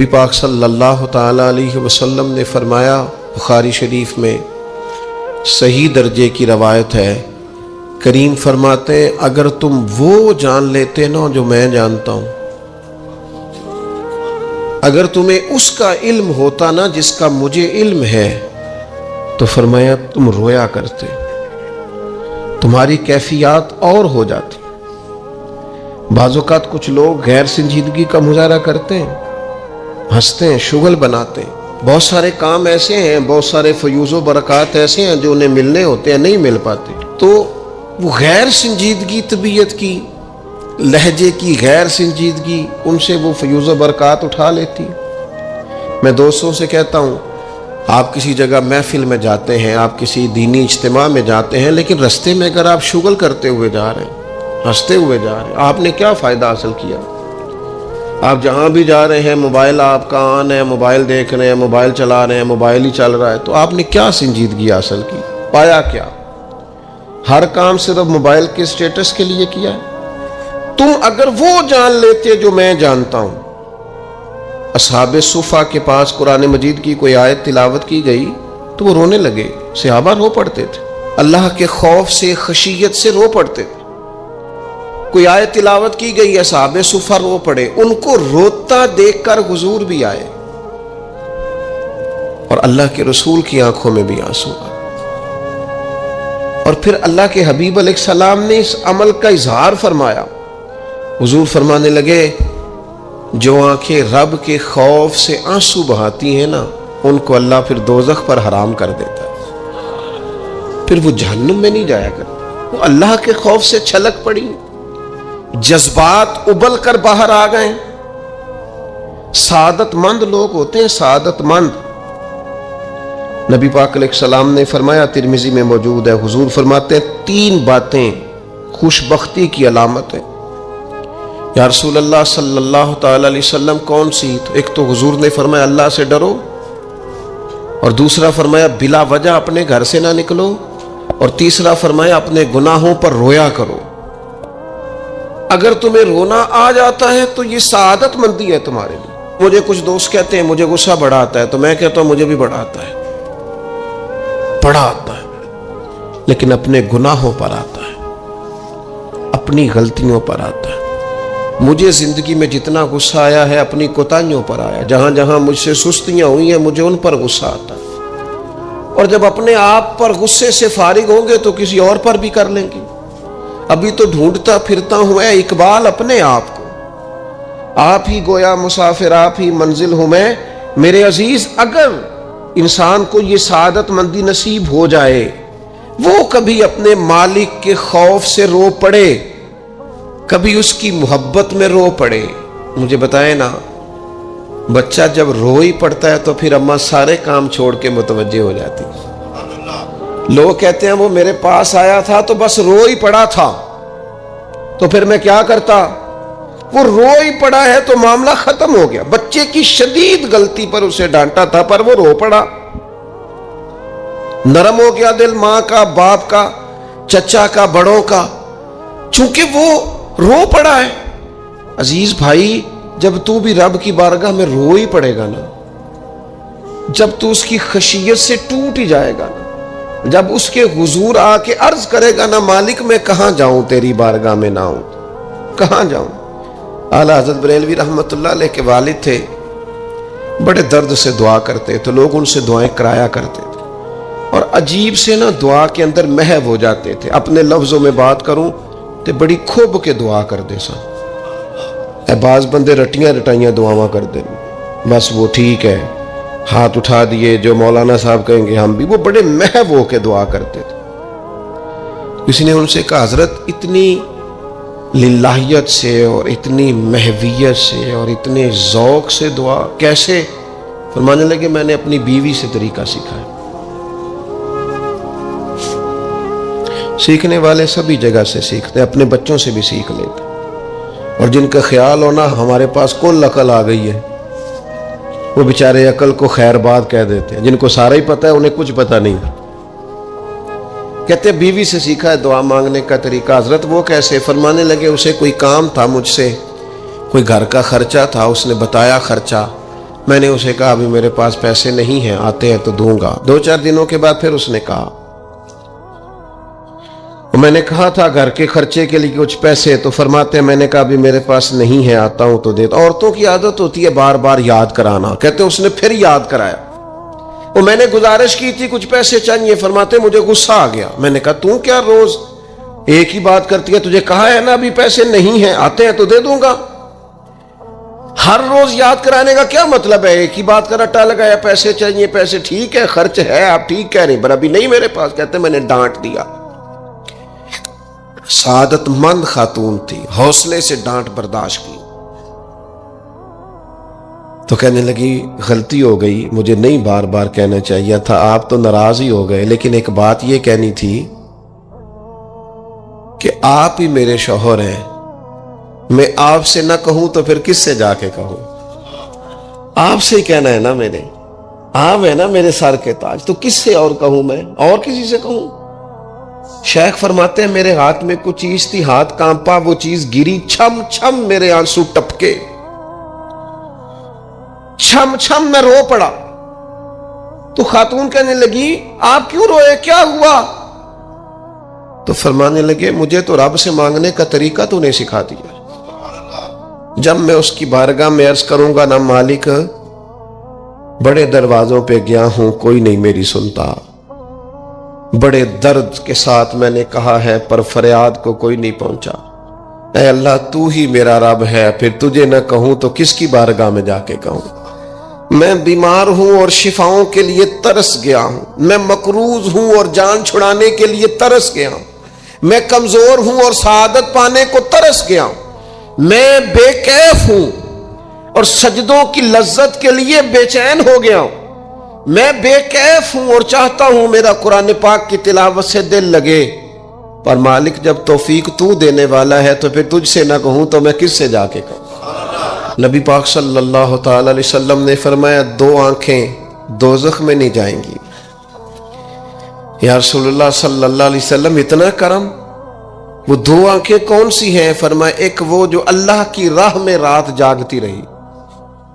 نبی پاک صلی اللہ تعالیٰ علیہ وسلم نے فرمایا، بخاری شریف میں صحیح درجے کی روایت ہے، کریم فرماتے ہیں اگر تم وہ جان لیتے نا جو میں جانتا ہوں، اگر تمہیں اس کا علم ہوتا نا جس کا مجھے علم ہے، تو فرمایا تم رویا کرتے، تمہاری کیفیات اور ہو جاتی۔ بعض اوقات کچھ لوگ غیر سنجیدگی کا مظاہرہ کرتے ہیں، ہنستے ہیں، شغل بناتے ہیں، بہت سارے کام ایسے ہیں، بہت سارے فیوز و برکات ایسے ہیں جو انہیں ملنے ہوتے ہیں، نہیں مل پاتے، تو وہ غیر سنجیدگی طبیعت کی، لہجے کی غیر سنجیدگی، ان سے وہ فیوز و برکات اٹھا لیتی۔ میں دوستوں سے کہتا ہوں، آپ کسی جگہ محفل میں جاتے ہیں، آپ کسی دینی اجتماع میں جاتے ہیں، لیکن رستے میں اگر آپ شغل کرتے ہوئے جا رہے ہیں، ہنستے ہوئے جا رہے ہیں، آپ نے کیا فائدہ حاصل کیا؟ آپ جہاں بھی جا رہے ہیں، موبائل آپ کا آن ہے، موبائل دیکھ رہے ہیں، موبائل چلا رہے ہیں، موبائل ہی چل رہا ہے، تو آپ نے کیا سنجیدگی حاصل کی؟ پایا کیا؟ ہر کام صرف موبائل کے سٹیٹس کے لیے کیا ہے؟ تم اگر وہ جان لیتے جو میں جانتا ہوں۔ اصحاب صفا کے پاس قرآن مجید کی کوئی آیت تلاوت کی گئی تو وہ رونے لگے، صحابہ رو پڑتے تھے، اللہ کے خوف سے، خشیت سے رو پڑتے تھے۔ کوئی آیت تلاوت کی گئی، اصحاب صفا رو پڑے، ان کو روتا دیکھ کر حضور بھی آئے اور اللہ کے رسول کی آنکھوں میں بھی آنسو آئے، اور پھر اللہ کے حبیب علیہ السلام نے اس عمل کا اظہار فرمایا۔ حضور فرمانے لگے، جو آنکھیں رب کے خوف سے آنسو بہاتی ہیں نا، ان کو اللہ پھر دوزخ پر حرام کر دیتا ہے، پھر وہ جہنم میں نہیں جایا کرتے، وہ اللہ کے خوف سے چھلک پڑی، جذبات ابل کر باہر آ گئے۔ سعادت مند لوگ ہوتے ہیں، سعادت مند۔ نبی پاک علیہ السلام نے فرمایا، ترمذی میں موجود ہے، حضور فرماتے ہیں 3 باتیں خوش بختی کی علامت ہے۔ یا رسول اللہ صلی اللہ تعالی علیہ وسلم کون سی؟ تو ایک تو حضور نے فرمایا اللہ سے ڈرو، اور دوسرا فرمایا بلا وجہ اپنے گھر سے نہ نکلو، اور تیسرا فرمایا اپنے گناہوں پر رویا کرو۔ اگر تمہیں رونا آ جاتا ہے تو یہ سعادت مندی ہے تمہارے لیے۔ مجھے کچھ دوست کہتے ہیں مجھے غصہ بڑا آتا ہے، تو میں کہتا ہوں مجھے بھی بڑا آتا ہے، بڑا آتا ہے، لیکن اپنے گناہوں پر آتا ہے، اپنی غلطیوں پر آتا ہے۔ مجھے زندگی میں جتنا غصہ آیا ہے اپنی کوتاہیوں پر آیا، جہاں جہاں مجھ سے سستیاں ہوئی ہیں مجھے ان پر غصہ آتا ہے، اور جب اپنے آپ پر غصے سے فارغ ہوں گے تو کسی اور پر بھی کر لیں گے۔ ابھی تو ڈھونڈتا پھرتا ہوں اے اقبال اپنے آپ کو، آپ ہی گویا مسافر، آپ ہی منزل ہوں میں۔ میرے عزیز، اگر انسان کو یہ سعادت مندی نصیب ہو جائے، وہ کبھی اپنے مالک کے خوف سے رو پڑے، کبھی اس کی محبت میں رو پڑے۔ مجھے بتائیں نا، بچہ جب رو ہی پڑتا ہے تو پھر اماں سارے کام چھوڑ کے متوجہ ہو جاتی۔ لوگ کہتے ہیں وہ میرے پاس آیا تھا تو بس رو ہی پڑا تھا، تو پھر میں کیا کرتا؟ وہ رو ہی پڑا ہے تو معاملہ ختم ہو گیا۔ بچے کی شدید غلطی پر اسے ڈانٹا تھا پر وہ رو پڑا، نرم ہو گیا دل ماں کا، باپ کا، چچا کا، بڑوں کا، چونکہ وہ رو پڑا ہے۔ عزیز بھائی، جب تو بھی رب کی بارگاہ میں رو ہی پڑے گا نا، جب تو اس کی خشیت سے ٹوٹ ہی جائے گا نا، جب اس کے حضور آ کے عرض کرے گا نا، مالک میں کہاں جاؤں تیری بارگاہ میں نہ ہوں، کہاں جاؤں؟ اعلیٰ حضرت بریلوی رحمۃ اللہ علیہ کے والد تھے، بڑے درد سے دعا کرتے تو لوگ ان سے دعائیں کرایا کرتے تھے، اور عجیب سے نا دعا کے اندر محو ہو جاتے تھے۔ اپنے لفظوں میں بات کروں تو بڑی کھوب کے دعا کر دے سن، اے بعض بندے رٹیاں رٹائیاں دعاواں کر دیں، بس وہ ٹھیک ہے، ہاتھ اٹھا دیے جو مولانا صاحب کہیں گے ہم بھی، وہ بڑے محو ہو کے دعا کرتے تھے۔ کسی نے ان سے کہا حضرت اتنی للہیت سے اور اتنی محویت سے اور اتنے ذوق سے دعا کیسے؟ فرمانے لگے میں نے اپنی بیوی سے طریقہ سیکھا ہے۔ سیکھنے والے سبھی جگہ سے سیکھتے، اپنے بچوں سے بھی سیکھ لیتے، اور جن کا خیال ہونا ہمارے پاس کل عقل آ گئی ہے، وہ بیچارے عقل کو خیر بات کہہ دیتے ہیں، جن کو سارا ہی پتہ ہے انہیں کچھ پتہ نہیں۔ کہتے بیوی سے سیکھا ہے دعا مانگنے کا طریقہ۔ حضرت وہ کیسے؟ فرمانے لگے اسے کوئی کام تھا مجھ سے، کوئی گھر کا خرچہ تھا، اس نے بتایا خرچہ، میں نے اسے کہا ابھی میرے پاس پیسے نہیں ہیں، آتے ہیں تو دوں گا۔ 2-4 دنوں کے بعد پھر اس نے کہا، میں نے کہا تھا گھر کے خرچے کے لیے کچھ پیسے، تو فرماتے ہیں میں نے کہا ابھی میرے پاس نہیں ہے، آتا ہوں تو دیتا۔ عورتوں کی عادت ہوتی ہے بار بار یاد کرانا، کہتے ہیں اس نے پھر یاد کرایا، وہ میں نے گزارش کی تھی کچھ پیسے چاہیے، فرماتے مجھے غصہ آ گیا۔ میں نے کہا تو کیا روز ایک ہی بات کرتی ہے، تجھے کہا ہے نا ابھی پیسے نہیں ہیں، آتے ہیں تو دے دوں گا۔ ہر روز یاد کرانے کا کیا مطلب ہے؟ ایک ہی بات کا رٹا لگایا، پیسے چاہیے، پیسے ٹھیک ہے، خرچ ہے، آپ ٹھیک کہہ رہے ہیں، پر ابھی نہیں میرے پاس۔ کہتے میں نے ڈانٹ دیا۔ سعادت مند خاتون تھی، حوصلے سے ڈانٹ برداشت کی۔ تو کہنے لگی غلطی ہو گئی، مجھے نہیں بار بار کہنا چاہیے تھا، آپ تو ناراض ہی ہو گئے، لیکن ایک بات یہ کہنی تھی کہ آپ ہی میرے شوہر ہیں، میں آپ سے نہ کہوں تو پھر کس سے جا کے کہوں؟ آپ سے ہی کہنا ہے نا، میرے آپ ہے نا میرے سر کے تاج، تو کس سے اور کہوں؟ میں اور کسی سے کہوں؟ شیخ فرماتے ہیں میرے ہاتھ میں کچھ چیز تھی، ہاتھ کانپا، وہ چیز گری، چھم چھم میرے آنسو ٹپکے، چھم چھم میں رو پڑا۔ تو خاتون کہنے لگی آپ کیوں روئے، کیا ہوا؟ تو فرمانے لگے مجھے تو رب سے مانگنے کا طریقہ تو نے سکھا دیا، جب میں اس کی بارگاہ میں عرض کروں گا نا مالک بڑے دروازوں پہ گیا ہوں کوئی نہیں میری سنتا، بڑے درد کے ساتھ میں نے کہا ہے پر فریاد کو کوئی نہیں پہنچا، اے اللہ تو ہی میرا رب ہے، پھر تجھے نہ کہوں تو کس کی بارگاہ میں جا کے کہوں؟ میں بیمار ہوں اور شفاؤں کے لیے ترس گیا ہوں، میں مقروض ہوں اور جان چھڑانے کے لیے ترس گیا ہوں، میں کمزور ہوں اور سعادت پانے کو ترس گیا ہوں، میں بے کیف ہوں اور سجدوں کی لذت کے لیے بے چین ہو گیا ہوں، میں بے کیف ہوں اور چاہتا ہوں میرا قرآن پاک کی تلاوت سے دل لگے، پر مالک جب توفیق تو دینے والا ہے تو پھر تجھ سے نہ کہوں تو میں کس سے جا کے کہوں؟ نبی پاک صلی اللہ تعالی علیہ وسلم نے فرمایا 2 آنکھیں دوزخ میں نہیں جائیں گی۔ یا رسول اللہ صلی اللہ علیہ وسلم اتنا کرم، وہ 2 آنکھیں کون سی ہیں؟ فرمایا ایک وہ جو اللہ کی راہ میں رات جاگتی رہی،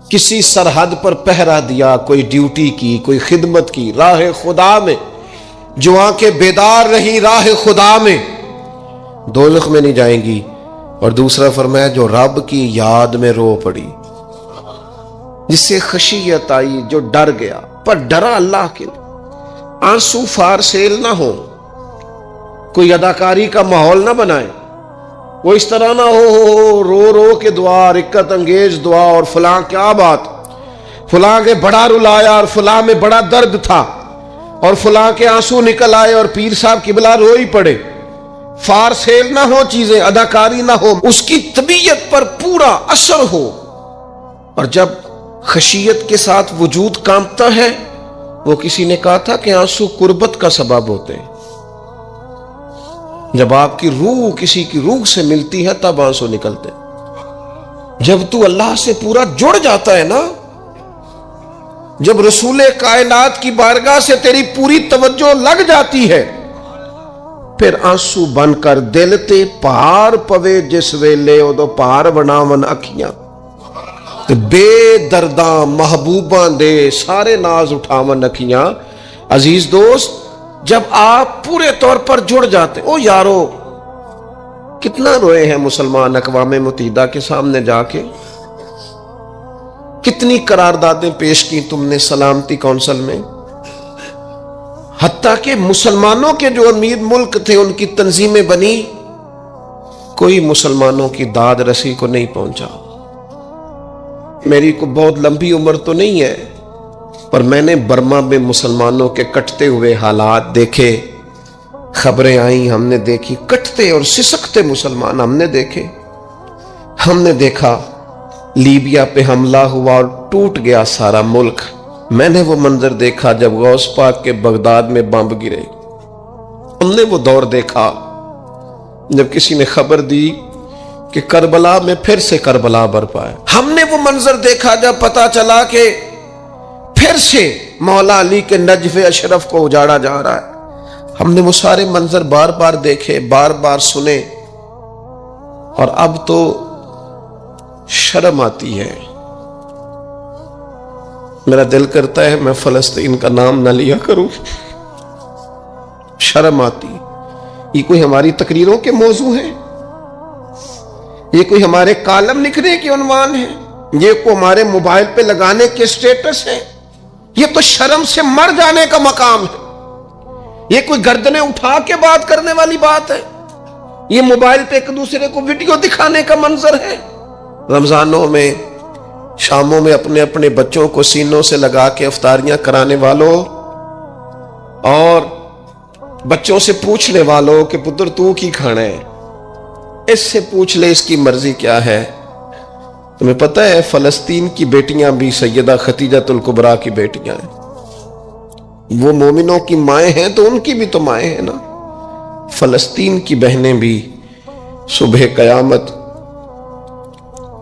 کسی سرحد پر پہرا دیا، کوئی ڈیوٹی کی، کوئی خدمت کی راہ خدا میں، جو آنکھیں بیدار رہی راہ خدا میں، دوزخ میں نہیں جائیں گی۔ اور دوسرا فرمایا جو رب کی یاد میں رو پڑی، جس سے خشیت آئی، جو ڈر گیا، پر ڈرا اللہ کے لیے، آنسو فار سیل نہ ہو، کوئی اداکاری کا ماحول نہ بنائے، وہ اس طرح نہ ہو رو رو کے دعا، رکت انگیز دعا، اور فلاں کیا بات، فلاں کے بڑا رلایا اور فلاں میں بڑا درد تھا اور فلاں کے آنسو نکل آئے اور پیر صاحب قبلہ رو ہی پڑے، فار سیل نہ ہو چیزیں، اداکاری نہ ہو، اس کی طبیعت پر پورا اثر ہو۔ اور جب خشیت کے ساتھ وجود کانپتا ہے، وہ کسی نے کہا تھا کہ آنسو قربت کا سبب ہوتے ہیں، جب آپ کی روح کسی کی روح سے ملتی ہے تب آنسو نکلتے ہیں۔ جب تو اللہ سے پورا جڑ جاتا ہے نا، جب رسول کائنات کی بارگاہ سے تیری پوری توجہ لگ جاتی ہے، پھر آنسو بن کر دل تے پار پوے جس ویلے ادو پار بناون اکھیاں، بے درداں محبوباں دے سارے ناز اٹھاون اکھیاں۔ عزیز دوست، جب آپ پورے طور پر جڑ جاتے، او یارو کتنا روئے ہیں مسلمان اقوام متحدہ کے سامنے جا کے، کتنی قراردادیں پیش کی تم نے سلامتی کونسل میں، حتیٰ کہ مسلمانوں کے جو امیر ملک تھے ان کی تنظیمیں بنی، کوئی مسلمانوں کی داد رسی کو نہیں پہنچا۔ میری کو بہت لمبی عمر تو نہیں ہے، پر میں نے برما میں مسلمانوں کے کٹتے ہوئے حالات دیکھے، خبریں آئیں، ہم نے دیکھی، کٹتے اور سسکتے مسلمان ہم نے دیکھے۔ ہم نے دیکھا لیبیا پہ حملہ ہوا اور ٹوٹ گیا سارا ملک۔ میں نے وہ منظر دیکھا جب غوث پاک کے بغداد میں بمب گرے۔ ہم نے وہ دور دیکھا جب کسی نے خبر دی کہ کربلا میں پھر سے کربلا برپا ہے۔ ہم نے وہ منظر دیکھا جب پتا چلا کہ پھر سے مولا علی کے نجف اشرف کو اجاڑا جا رہا ہے۔ ہم نے وہ سارے منظر بار بار دیکھے، بار بار سنے، اور اب تو شرم آتی ہے میرا دل کرتا ہے میں فلسطین کا نام نہ لیا کروں، شرم آتی۔ یہ کوئی ہماری تقریروں کے موضوع ہیں؟ یہ کوئی ہمارے کالم لکھنے کے عنوان ہیں؟ یہ کوئی ہمارے موبائل پہ لگانے کے سٹیٹس ہیں؟ یہ تو شرم سے مر جانے کا مقام ہے۔ یہ کوئی گردنیں اٹھا کے بات کرنے والی بات ہے؟ یہ موبائل پہ ایک دوسرے کو ویڈیو دکھانے کا منظر ہے؟ رمضانوں میں، شاموں میں اپنے اپنے بچوں کو سینوں سے لگا کے افطاریاں کرانے والوں اور بچوں سے پوچھنے والوں کہ پتر تو کی کھانا ہے، اس سے پوچھ لے اس کی مرضی کیا ہے۔ تمہیں پتہ ہے فلسطین کی بیٹیاں بھی سیدہ خدیجہ الکبریٰ کی بیٹیاں ہیں، وہ مومنوں کی مائیں ہیں تو ان کی بھی تو مائیں ہیں نا۔ فلسطین کی بہنیں بھی صبح قیامت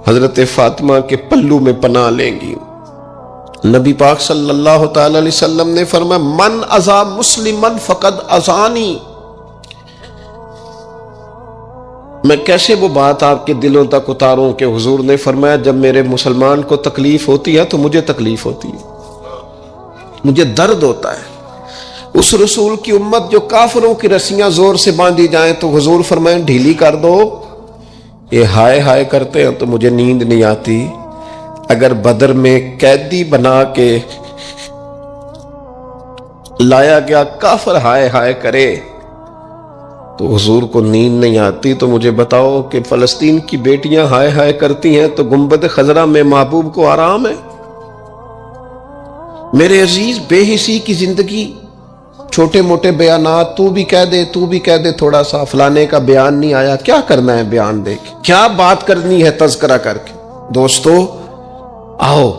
حضرت فاطمہ کے پلو میں پناہ لیں گی۔ نبی پاک صلی اللہ تعالی علیہ وسلم نے فرمایا من اذا مسلمن فقد اذانی۔ میں کیسے وہ بات آپ کے دلوں تک اتاروں کہ حضور نے فرمایا جب میرے مسلمان کو تکلیف ہوتی ہے تو مجھے تکلیف ہوتی ہے، مجھے درد ہوتا ہے۔ اس رسول کی امت جو کافروں کی رسیاں زور سے باندھی جائیں تو حضور فرمائیں ڈھیلی کر دو، یہ ہائے ہائے کرتے ہیں تو مجھے نیند نہیں آتی۔ اگر بدر میں قیدی بنا کے لایا گیا کافر ہائے ہائے کرے تو حضور کو نیند نہیں آتی، تو مجھے بتاؤ کہ فلسطین کی بیٹیاں ہائے ہائے کرتی ہیں تو گنبد خضرا میں محبوب کو آرام ہے؟ میرے عزیز، بے حسی کی زندگی، چھوٹے موٹے بیانات، تو بھی کہہ دے تھوڑا سا فلانے کا بیان نہیں آیا، کیا کرنا ہے بیان دے کے، کیا بات کرنی ہے تذکرہ کر کے؟ دوستو آؤ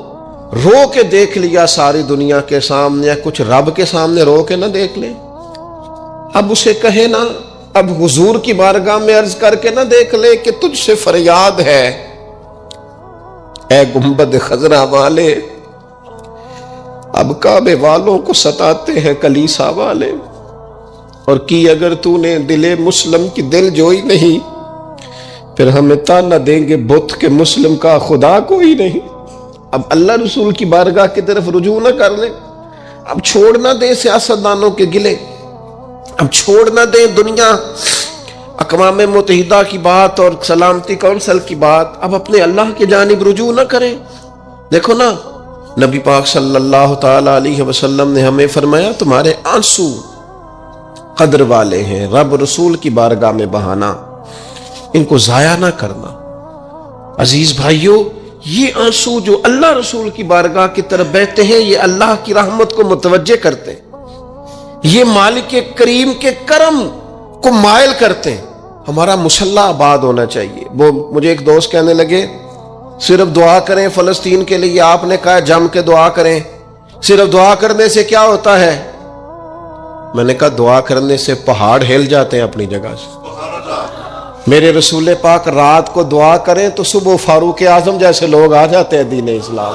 رو کے دیکھ لیا ساری دنیا کے سامنے، کچھ رب کے سامنے رو کے نہ دیکھ لے؟ اب اسے کہے نا، اب حضور کی بارگاہ میں عرض کر کے نہ دیکھ لے کہ تجھ سے فریاد ہے اے گنبد خضرا والے، اب کعبے والوں کو ستاتے ہیں کلیسا والے، اور کی اگر تو نے دل مسلم کی دل جوئی نہیں، پھر ہمیں تانا دیں گے بت کے مسلم کا خدا کوئی نہیں۔ اب اللہ رسول کی بارگاہ کی طرف رجوع نہ کر لیں، اب چھوڑ نہ دیں سیاستدانوں کے گلے، اب چھوڑ نہ دیں دنیا اقوام متحدہ کی بات اور سلامتی کونسل کی بات، اب اپنے اللہ کی جانب رجوع نہ کریں۔ دیکھو نا، نبی پاک صلی اللہ تعالی علیہ وسلم نے ہمیں فرمایا تمہارے آنسو قدر والے ہیں، رب رسول کی بارگاہ میں بہانا، ان کو ضائع نہ کرنا۔ عزیز بھائیو، یہ آنسو جو اللہ رسول کی بارگاہ کی طرف بہتے ہیں، یہ اللہ کی رحمت کو متوجہ کرتے ہیں، یہ مالک کریم کے کرم کو مائل کرتے ہیں۔ ہمارا مسلح آباد ہونا چاہیے۔ وہ مجھے ایک دوست کہنے لگے صرف دعا کریں فلسطین کے لیے، آپ نے کہا جم کے دعا کریں، صرف دعا کرنے سے کیا ہوتا ہے؟ میں نے کہا دعا کرنے سے پہاڑ ہل جاتے ہیں اپنی جگہ سے۔ میرے رسول پاک رات کو دعا کریں تو صبح فاروق اعظم جیسے لوگ آ جاتے ہیں دین اسلام۔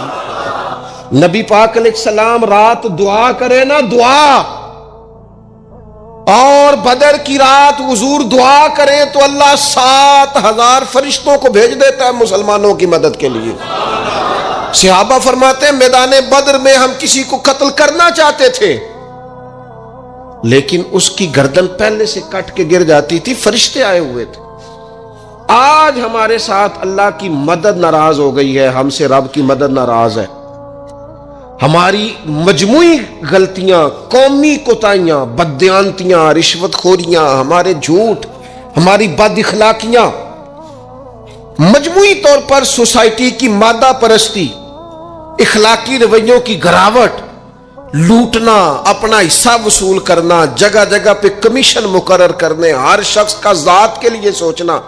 نبی پاک علیہ السلام رات دعا کریں نا، دعا، اور بدر کی رات حضور دعا کریں تو اللہ 7,000 فرشتوں کو بھیج دیتا ہے مسلمانوں کی مدد کے لیے۔ صحابہ فرماتے ہیں میدان بدر میں ہم کسی کو قتل کرنا چاہتے تھے، لیکن اس کی گردن پہلے سے کٹ کے گر جاتی تھی، فرشتے آئے ہوئے تھے۔ آج ہمارے ساتھ اللہ کی مدد ناراض ہو گئی ہے، ہم سے رب کی مدد ناراض ہے۔ ہماری مجموعی غلطیاں، قومی کوتاہیاں، بددیانتیاں، رشوت خوریاں، ہمارے جھوٹ، ہماری بد اخلاقیاں، مجموعی طور پر سوسائٹی کی مادہ پرستی، اخلاقی رویوں کی گراوٹ، لوٹنا، اپنا حصہ وصول کرنا، جگہ جگہ پہ کمیشن مقرر کرنے، ہر شخص کا ذات کے لیے سوچنا،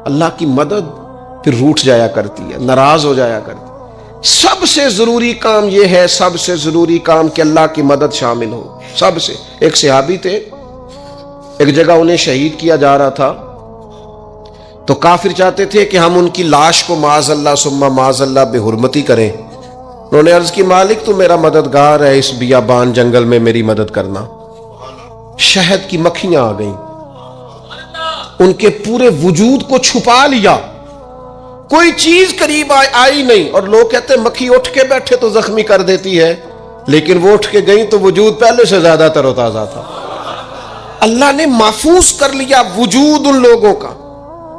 اللہ کی مدد پھر روٹ جایا کرتی ہے، ناراض ہو جایا کرتی ہے۔ سب سے ضروری کام یہ ہے، سب سے ضروری کام کہ اللہ کی مدد شامل ہو۔ سب سے، ایک صحابی تھے، ایک جگہ انہیں شہید کیا جا رہا تھا، تو کافر چاہتے تھے کہ ہم ان کی لاش کو معاذ اللہ ثم معاذ اللہ بے حرمتی کریں۔ انہوں نے عرض کی مالک تو میرا مددگار ہے، اس بیابان جنگل میں میری مدد کرنا۔ شہد کی مکھیاں آ گئیں، ان کے پورے وجود کو چھپا لیا، کوئی چیز قریب آئی نہیں. اور لوگ کہتے ہیں مکھی اٹھ کے بیٹھے تو زخمی کر دیتی ہے، لیکن وہ اٹھ کے گئی تو وجود پہلے سے زیادہ تر و تازہ تھا. اللہ نے محفوظ کر لیا وجود ان لوگوں کا،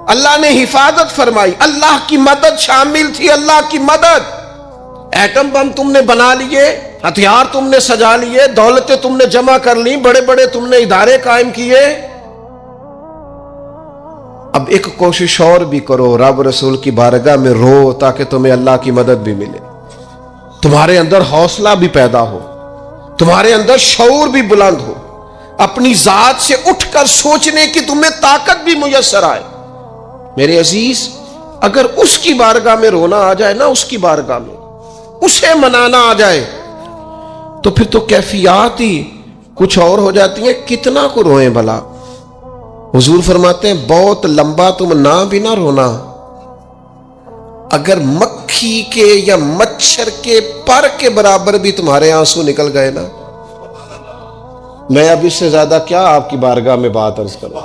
اللہ نے حفاظت فرمائی، اللہ کی مدد شامل تھی. اللہ کی مدد. ایٹم بم تم نے بنا لیے، ہتھیار تم نے سجا لیے، دولتیں تم نے جمع کر لی، بڑے بڑے تم نے ادارے قائم کیے. اب ایک کوشش اور بھی کرو، رب رسول کی بارگاہ میں رو تاکہ تمہیں اللہ کی مدد بھی ملے، تمہارے اندر حوصلہ بھی پیدا ہو، تمہارے اندر شعور بھی بلند ہو، اپنی ذات سے اٹھ کر سوچنے کی تمہیں طاقت بھی میسر آئے. میرے عزیز، اگر اس کی بارگاہ میں رونا آ جائے نا، اس کی بارگاہ میں اسے منانا آ جائے، تو پھر تو کیفیات ہی کچھ اور ہو جاتی ہیں. کتنا کو روئیں بھلا؟ حضور فرماتے ہیں بہت لمبا تم نہ بھی نہ رونا، اگر مکھی کے یا مچھر کے پر کے برابر بھی تمہارے آنسو نکل گئے نا، میں اب اس سے زیادہ کیا آپ کی بارگاہ میں بات عرض کروں.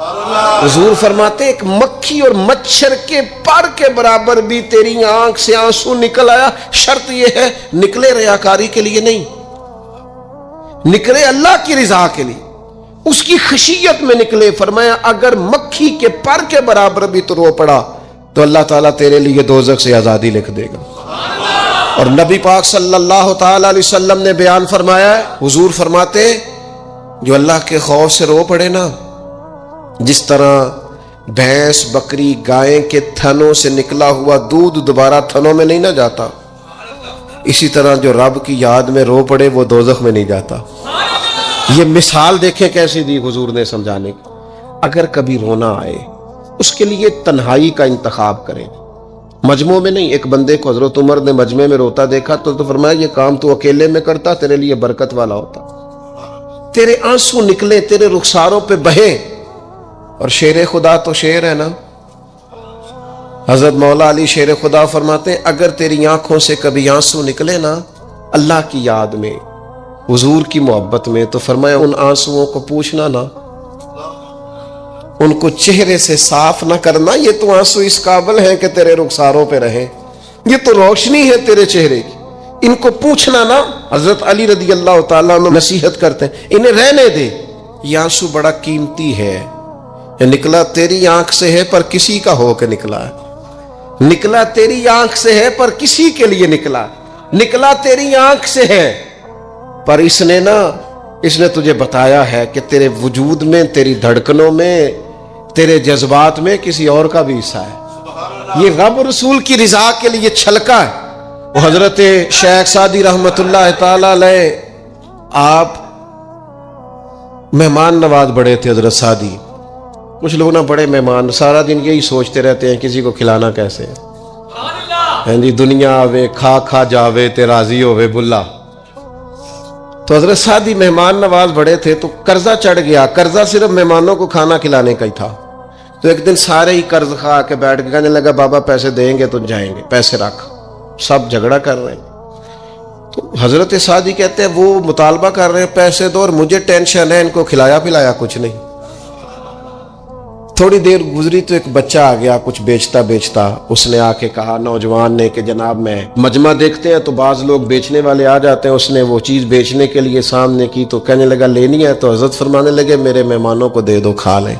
حضور فرماتے ہیں ایک مکھی اور مچھر کے پر کے برابر بھی تیری آنکھ سے آنسو نکل آیا، شرط یہ ہے نکلے ریاکاری کے لیے نہیں، نکلے اللہ کی رضا کے لیے، اس کی خشیت میں نکلے. فرمایا اگر مکھی کے پر کے برابر بھی تو رو پڑا تو اللہ تعالیٰ تیرے لیے دوزخ سے آزادی لکھ دے گا. اور نبی پاک صلی اللہ تعالی علیہ وسلم نے بیان فرمایا ہے، حضور فرماتے جو اللہ کے خوف سے رو پڑے نا، جس طرح بھینس بکری گائے کے تھنوں سے نکلا ہوا دودھ دوبارہ تھنوں میں نہیں نہ جاتا، اسی طرح جو رب کی یاد میں رو پڑے وہ دوزخ میں نہیں جاتا. یہ مثال دیکھیں کیسی دی حضور نے سمجھانے کی. اگر کبھی رونا آئے اس کے لیے تنہائی کا انتخاب کریں، مجمع میں نہیں. ایک بندے کو حضرت عمر نے مجمع میں روتا دیکھا تو فرمایا یہ کام تو اکیلے میں کرتا، تیرے لیے برکت والا ہوتا، تیرے آنسو نکلے، تیرے رخساروں پہ بہیں. اور شیر خدا تو شیر ہے نا، حضرت مولا علی شیر خدا فرماتے ہیں اگر تیری آنکھوں سے کبھی آنسو نکلے نا اللہ کی یاد میں، حضور کی محبت میں، تو فرمایا ان آنسوؤں کو پوچھنا نا، ان کو چہرے سے صاف نہ کرنا. یہ تو آنسو اس قابل ہیں کہ تیرے رخساروں پہ رہیں، یہ تو روشنی ہے تیرے چہرے کی، ان کو پوچھنا نا. حضرت علی رضی اللہ تعالیٰ عنہ نصیحت کرتے ہیں انہیں رہنے دے، یہ آنسو بڑا قیمتی ہے، یہ نکلا تیری آنکھ سے ہے پر کسی کا ہو کے نکلا ہے، نکلا تیری آنکھ سے ہے پر کسی کے لیے نکلا، نکلا تیری آنکھ سے ہے پر اس نے تجھے بتایا ہے کہ تیرے وجود میں، تیری دھڑکنوں میں، تیرے جذبات میں کسی اور کا بھی حصہ ہے. یہ رب رسول کی رضا کے لیے چھلکا ہے. وہ حضرت شیخ سعدی رحمت اللہ تعالی علیہ آپ مہمان نواز بڑے تھے. حضرت سعدی کچھ لوگ نا بڑے مہمان، سارا دن یہی سوچتے رہتے ہیں کسی کو کھلانا کیسے ہے جی، دنیا آوے کھا کھا جاوے تے راضی ہووے بلا. تو حضرت سعدی مہمان نواز بڑے تھے تو قرضہ چڑھ گیا. قرضہ صرف مہمانوں کو کھانا کھلانے کا ہی تھا. تو ایک دن سارے ہی قرض کھا کے بیٹھ کے کہنے لگا بابا پیسے دیں گے تو جائیں گے، پیسے رکھ. سب جھگڑا کر رہے ہیں. تو حضرت سعدی کہتے ہیں وہ مطالبہ کر رہے ہیں پیسے دو اور مجھے ٹینشن ہے، ان کو کھلایا پلایا کچھ نہیں. تھوڑی دیر گزری تو ایک بچہ آ گیا کچھ بیچتا بیچتا. اس نے آ کے کہا نوجوان نے کہ جناب میں مجمع دیکھتے ہیں تو بعض لوگ بیچنے والے آ جاتے ہیں، اس نے وہ چیز بیچنے کے لیے سامنے کی تو کہنے لگا لینی ہے. تو حضرت فرمانے لگے میرے مہمانوں کو دے دو کھا لیں.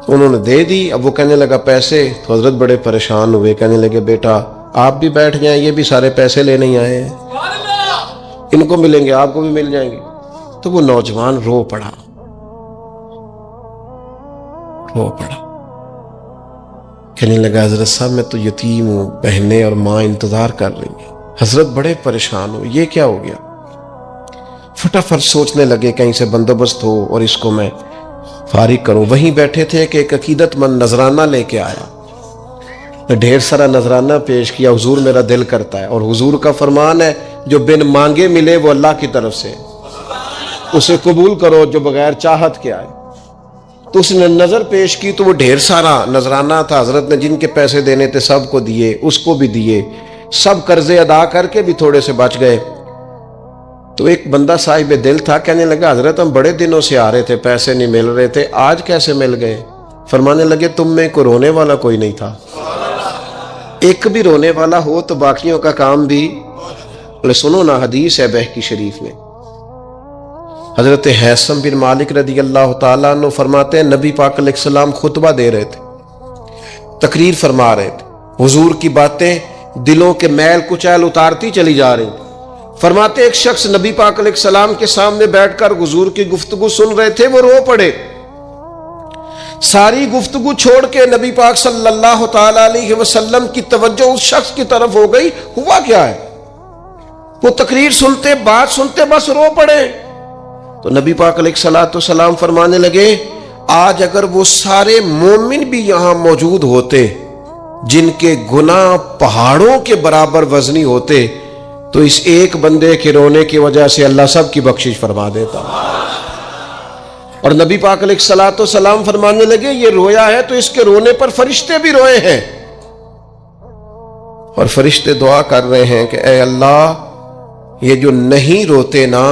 انہوں نے دے دی. اب وہ کہنے لگا پیسے. تو حضرت بڑے پریشان ہوئے، کہنے لگے بیٹا آپ بھی بیٹھ جائیں، یہ بھی سارے پیسے لینے ہی آئے ہیں، ان کو ملیں گے آپ کو بھی مل جائیں گے. تو وہ نوجوان رو پڑا. کہنے لگا حضرت صاحب میں تو یتیم ہوں، بہنیں اور ماں انتظار کر رہی ہیں. حضرت بڑے پریشان ہو، یہ کیا ہو گیا؟ فٹافٹ سوچنے لگے کہیں سے بندوبست ہو اور اس کو میں فارغ کروں. وہیں بیٹھے تھے کہ ایک عقیدت مند نذرانہ لے کے آیا. ڈھیر سارا نذرانہ پیش کیا. حضور میرا دل کرتا ہے، اور حضور کا فرمان ہے جو بن مانگے ملے وہ اللہ کی طرف سے، اسے قبول کرو جو بغیر چاہت کے آئے. تو اس نے نظر پیش کی تو وہ ڈھیر سارا نذرانہ تھا. حضرت نے جن کے پیسے دینے تھے سب کو دیے، اس کو بھی دیے، سب قرضے ادا کر کے بھی تھوڑے سے بچ گئے. تو ایک بندہ صاحب دل تھا، کہنے لگا حضرت ہم بڑے دنوں سے آ رہے تھے، پیسے نہیں مل رہے تھے، آج کیسے مل گئے؟ فرمانے لگے تم میں کو رونے والا کوئی نہیں تھا. ایک بھی رونے والا ہو تو باقیوں کا کام بھی. سنو نا، حدیث ہے بہقی شریف میں، حضرت حیثم بن مالک رضی اللہ تعالیٰ عنہ فرماتے ہیں نبی پاک علیہ السلام خطبہ دے رہے تھے، تقریر فرما رہے تھے، حضور کی باتیں دلوں کے میل کچیل اتارتی چلی جا رہی تھی. فرماتے ایک شخص نبی پاک علیہ السلام کے سامنے بیٹھ کر حضور کی گفتگو سن رہے تھے، وہ رو پڑے. ساری گفتگو چھوڑ کے نبی پاک صلی اللہ تعالیٰ علیہ وسلم کی توجہ اس شخص کی طرف ہو گئی. ہوا کیا ہے؟ وہ تقریر سنتے، بات سنتے بس رو پڑے. تو نبی پاک علیہ السلام فرمانے لگے آج اگر وہ سارے مومن بھی یہاں موجود ہوتے جن کے گناہ پہاڑوں کے برابر وزنی ہوتے تو اس ایک بندے کے رونے کی وجہ سے اللہ سب کی بخشش فرما دیتا. اور نبی پاک علیہ السلام فرمانے لگے یہ رویا ہے تو اس کے رونے پر فرشتے بھی روئے ہیں، اور فرشتے دعا کر رہے ہیں کہ اے اللہ یہ جو نہیں روتے نا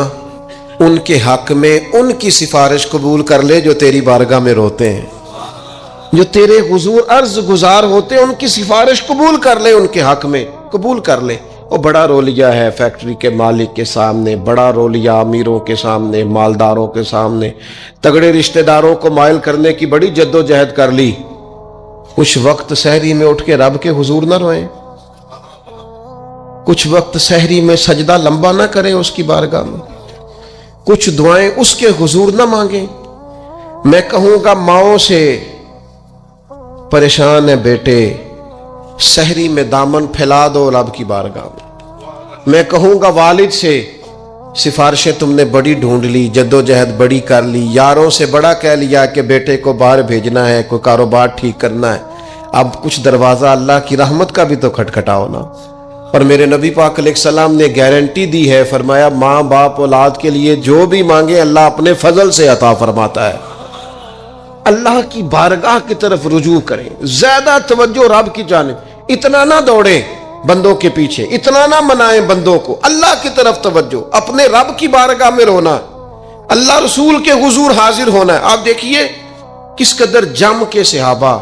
ان کے حق میں ان کی سفارش قبول کر لے جو تیری بارگاہ میں روتے ہیں، جو تیرے حضور عرض گزار ہوتے ہیں ان کی سفارش قبول کر لے، ان کے حق میں قبول کر لے. وہ بڑا رو لیا ہے فیکٹری کے مالک کے سامنے، بڑا رو لیا امیروں کے سامنے، مالداروں کے سامنے، تگڑے رشتہ داروں کو مائل کرنے کی بڑی جد و جہد کر لی. کچھ وقت سحری میں اٹھ کے رب کے حضور نہ روئیں، کچھ وقت سحری میں سجدہ لمبا نہ کریں اس کی بارگاہ میں، کچھ دعائیں اس کے حضور نہ مانگیں. میں کہوں گا ماؤں سے پریشان ہے بیٹے، سحری میں دامن پھیلا دو رب کی بارگاہ میں. میں کہوں گا والد سے سفارشیں تم نے بڑی ڈھونڈ لی، جد و جہد بڑی کر لی، یاروں سے بڑا کہہ لیا کہ بیٹے کو باہر بھیجنا ہے، کوئی کاروبار ٹھیک کرنا ہے، اب کچھ دروازہ اللہ کی رحمت کا بھی تو کھٹکھٹاؤ نا. اور میرے نبی پاک علیہ السلام نے گارنٹی دی ہے، فرمایا ماں باپ اولاد کے لیے جو بھی مانگے اللہ اپنے فضل سے عطا فرماتا ہے. اللہ کی بارگاہ کی طرف رجوع کریں، زیادہ توجہ رب کی جانب، اتنا نہ دوڑیں بندوں کے پیچھے، اتنا نہ منائیں بندوں کو، اللہ کی طرف توجہ، اپنے رب کی بارگاہ میں رونا، اللہ رسول کے حضور حاضر ہونا ہے. آپ دیکھیے کس قدر جم کے صحابہ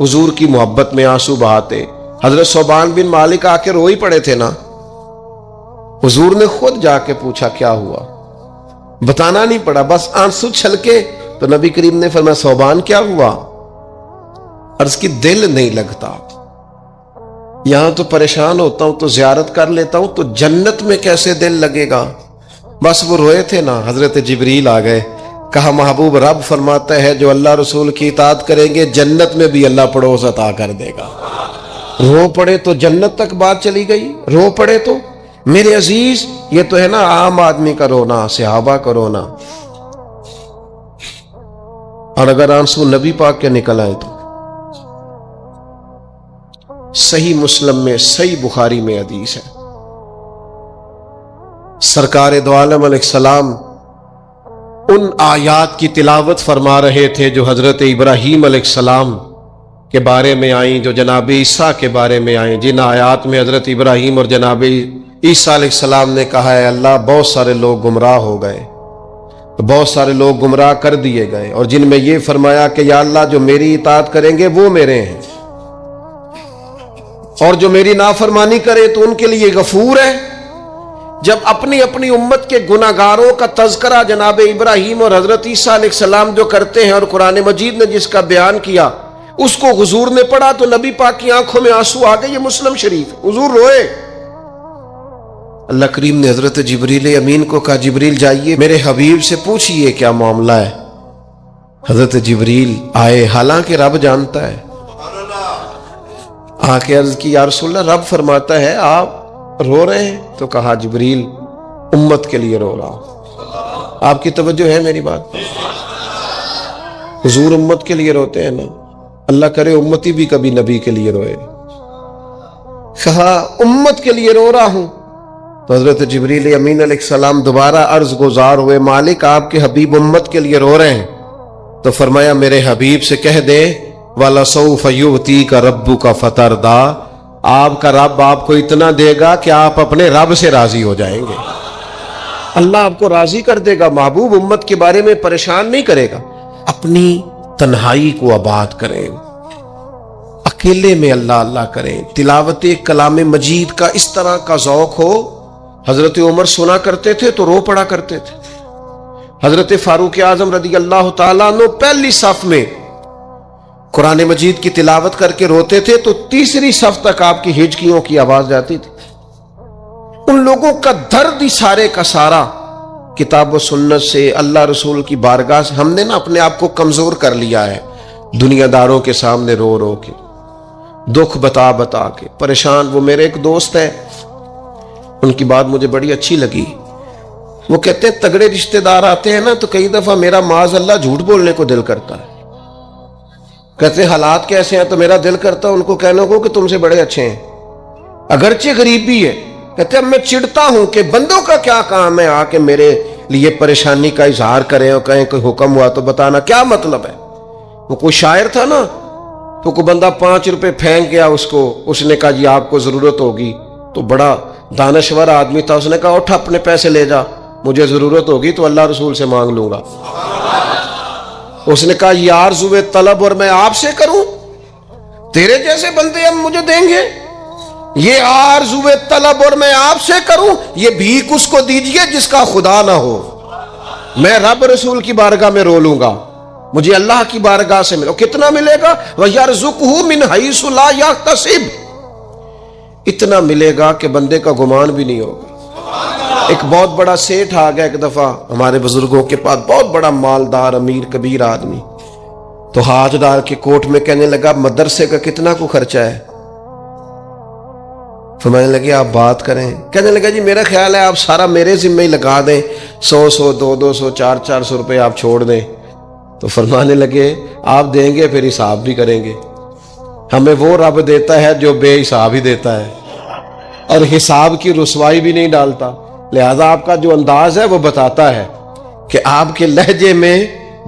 حضور کی محبت میں آنسو بہاتے. حضرت ثوبان بن مالک آ کے روئی پڑے تھے نا، حضور نے خود جا کے پوچھا کیا ہوا، بتانا نہیں پڑا، بس آنسو چھلکے. تو نبی کریم نے فرمایا ثوبان کیا ہوا؟ عرض کی دل نہیں لگتا، یہاں تو پریشان ہوتا ہوں تو زیارت کر لیتا ہوں، تو جنت میں کیسے دل لگے گا؟ بس وہ روئے تھے نا، حضرت جبریل آ گئے، کہا محبوب رب فرماتا ہے جو اللہ رسول کی اطاعت کریں گے جنت میں بھی اللہ پڑوس عطا کر دے گا. رو پڑے تو جنت تک بات چلی گئی، رو پڑے تو میرے عزیز یہ تو ہے نا عام آدمی کا رونا، صحابہ کا رونا. اور اگر آنسو نبی پاک کے نکل آئے تو صحیح مسلم میں، صحیح بخاری میں حدیث ہے، سرکار دو عالم علیہ السلام ان آیات کی تلاوت فرما رہے تھے جو حضرت ابراہیم علیہ السلام کے بارے میں آئیں، جو جناب عیسیٰ کے بارے میں آئیں، جن آیات میں حضرت ابراہیم اور جناب عیسیٰ علیہ السلام نے کہا ہے اللہ بہت سارے لوگ گمراہ ہو گئے، بہت سارے لوگ گمراہ کر دیے گئے، اور جن میں یہ فرمایا کہ یا اللہ جو میری اطاعت کریں گے وہ میرے ہیں، اور جو میری نافرمانی کرے تو ان کے لیے غفور ہے. جب اپنی اپنی امت کے گناہگاروں کا تذکرہ جناب ابراہیم اور حضرت عیسیٰ علیہ السلام جو کرتے ہیں، اور قرآن مجید نے جس کا بیان کیا اس کو حضور نے پڑھا تو نبی پاک کی آنکھوں میں آنسو آ گئے. یہ مسلم شریف، حضور روئے. اللہ کریم نے حضرت جبریل امین کو کہا جبریل جائیے میرے حبیب سے پوچھئے کیا معاملہ ہے. حضرت جبریل آئے، حالانکہ رب جانتا ہے، آ کے عرض کی یا رسول اللہ رب فرماتا ہے آپ رو رہے ہیں، تو کہا جبریل امت کے لیے رو رہا ہوں. آپ کی توجہ ہے میری بات پر؟ حضور امت کے لیے روتے ہیں نا، اللہ کرے امتی بھی کبھی نبی کے لیے روئے. کہا امت کے لیے رو رہا ہوں. تو حضرت جبریل امین علیہ السلام دوبارہ عرض گزار ہوئے مالک آپ کے حبیب امت کے لیے رو رہے ہیں. تو فرمایا میرے حبیب سے کہہ دے وَلَسَوْفَ يُؤْتِيكَ رَبُّكَ فَتَرْضَىٰ، آپ کا رب آپ کو اتنا دے گا کہ آپ اپنے رب سے راضی ہو جائیں گے. اللہ آپ کو راضی کر دے گا. محبوب امت کے بارے میں پریشان نہیں کرے گا. اپنی تنہائی کو آباد کریں، اکیلے میں اللہ اللہ کریں، تلاوت کلام مجید کا اس طرح کا ذوق ہو۔ حضرت عمر سنا کرتے تھے تو رو پڑا کرتے تھے۔ حضرت فاروق اعظم رضی اللہ تعالیٰ عنہ پہلی صف میں قرآن مجید کی تلاوت کر کے روتے تھے تو تیسری صف تک آپ کی ہچکیوں کی آواز جاتی تھی۔ ان لوگوں کا درد ہی سارے کا سارا کتاب و سنت سے، اللہ رسول کی بارگاہ سے ہم نے نا اپنے آپ کو کمزور کر لیا ہے، دنیا داروں کے سامنے رو رو کے، دکھ بتا بتا کے پریشان۔ وہ میرے ایک دوست ہے، ان کی بات مجھے بڑی اچھی لگی۔ وہ کہتے ہیں تگڑے رشتہ دار آتے ہیں نا تو کئی دفعہ میرا معاذ اللہ جھوٹ بولنے کو دل کرتا ہے۔ کہتے ہیں حالات کیسے ہیں تو میرا دل کرتا ہے ان کو کہنے کو کہ تم سے بڑے اچھے ہیں، اگرچہ غریبی ہے۔ کہتے ہیں میں چڑھتا ہوں کہ بندوں کا کیا کام ہے آ کے میرے لیے پریشانی کا اظہار کریں اور کہیں کوئی حکم ہوا تو بتانا، کیا مطلب ہے؟ وہ کوئی شاعر تھا نا، تو کوئی بندہ 5 روپے پھینک گیا اس کو، اس نے کہا جی آپ کو ضرورت ہوگی، تو بڑا دانشور آدمی تھا، اس نے کہا اٹھ اپنے پیسے لے جا، مجھے ضرورت ہوگی تو اللہ رسول سے مانگ لوں گا۔ اس نے کہا یہ آرزوئے طلب اور میں آپ سے کروں، تیرے جیسے بندے ہم مجھے دیں گے؟ یہ آرزوئے طلب اور میں آپ سے کروں، یہ بھیک اس کو دیجئے جس کا خدا نہ ہو۔ میں رب رسول کی بارگاہ میں رو لوں گا، مجھے اللہ کی بارگاہ سے ملو۔ کتنا ملے گا؟ وَيَرْزُقْهُ مِنْ حَيْثُ لَا يَحْتَسِبُ، اتنا ملے گا کہ بندے کا گمان بھی نہیں ہوگا۔ ایک بہت بڑا سیٹھ آ گیا ایک دفعہ ہمارے بزرگوں کے پاس، بہت بڑا مالدار امیر کبیر آدمی، تو ہاتھ ڈال کے کوٹ میں کہنے لگا مدرسے کا کتنا کو خرچہ ہے؟ فرمانے لگے آپ بات کریں۔ کہنے لگا جی میرا خیال ہے آپ سارا میرے ذمہ ہی لگا دیں، 100 200 400 روپے آپ چھوڑ دیں۔ تو فرمانے لگے آپ دیں گے پھر حساب بھی کریں گے، ہمیں وہ رب دیتا ہے جو بے حساب ہی دیتا ہے اور حساب کی رسوائی بھی نہیں ڈالتا، لہذا آپ کا جو انداز ہے وہ بتاتا ہے کہ آپ کے لہجے میں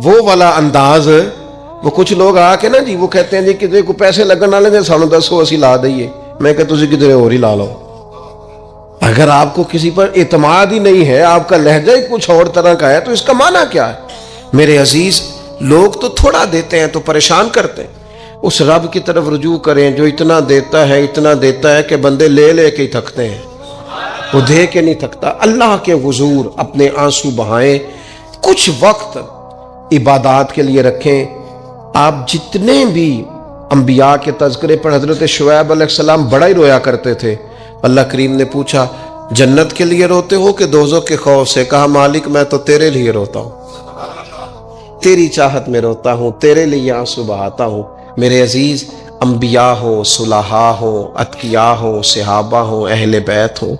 وہ والا انداز۔ وہ کچھ لوگ آ کے نا جی وہ کہتے ہیں جی کسی کو پیسے لگن والے نے سانو دسو اسی لا دئیے، میں کہ تسی کدھر اور ہی لا لو۔ اگر آپ کو کسی پر اعتماد ہی نہیں ہے، آپ کا لہجہ ہی کچھ اور طرح کا ہے، تو اس کا معنی کیا ہے؟ میرے عزیز، لوگ تو تھوڑا دیتے ہیں تو پریشان کرتے ہیں، اس رب کی طرف رجوع کریں جو اتنا دیتا ہے کہ بندے لے لے کے ہی تھکتے ہیں، وہ دے کے نہیں تھکتا۔ اللہ کے حضور اپنے آنسو بہائیں، کچھ وقت عبادات کے لیے رکھیں۔ آپ جتنے بھی انبیاء کے تذکرے پر، حضرت شعیب علیہ السلام بڑا ہی رویا کرتے تھے۔ اللہ کریم نے پوچھا جنت کے لیے روتے ہو کہ دوزخ کے خوف سے؟ کہا مالک میں تو تیرے لیے روتا ہوں، تیری چاہت میں روتا ہوں، تیرے لیے آنسو بہاتا ہوں۔ میرے عزیز، انبیاء ہوں، صلحاء ہوں، اتقیاء ہوں، صحابہ ہوں، اہل بیت ہوں،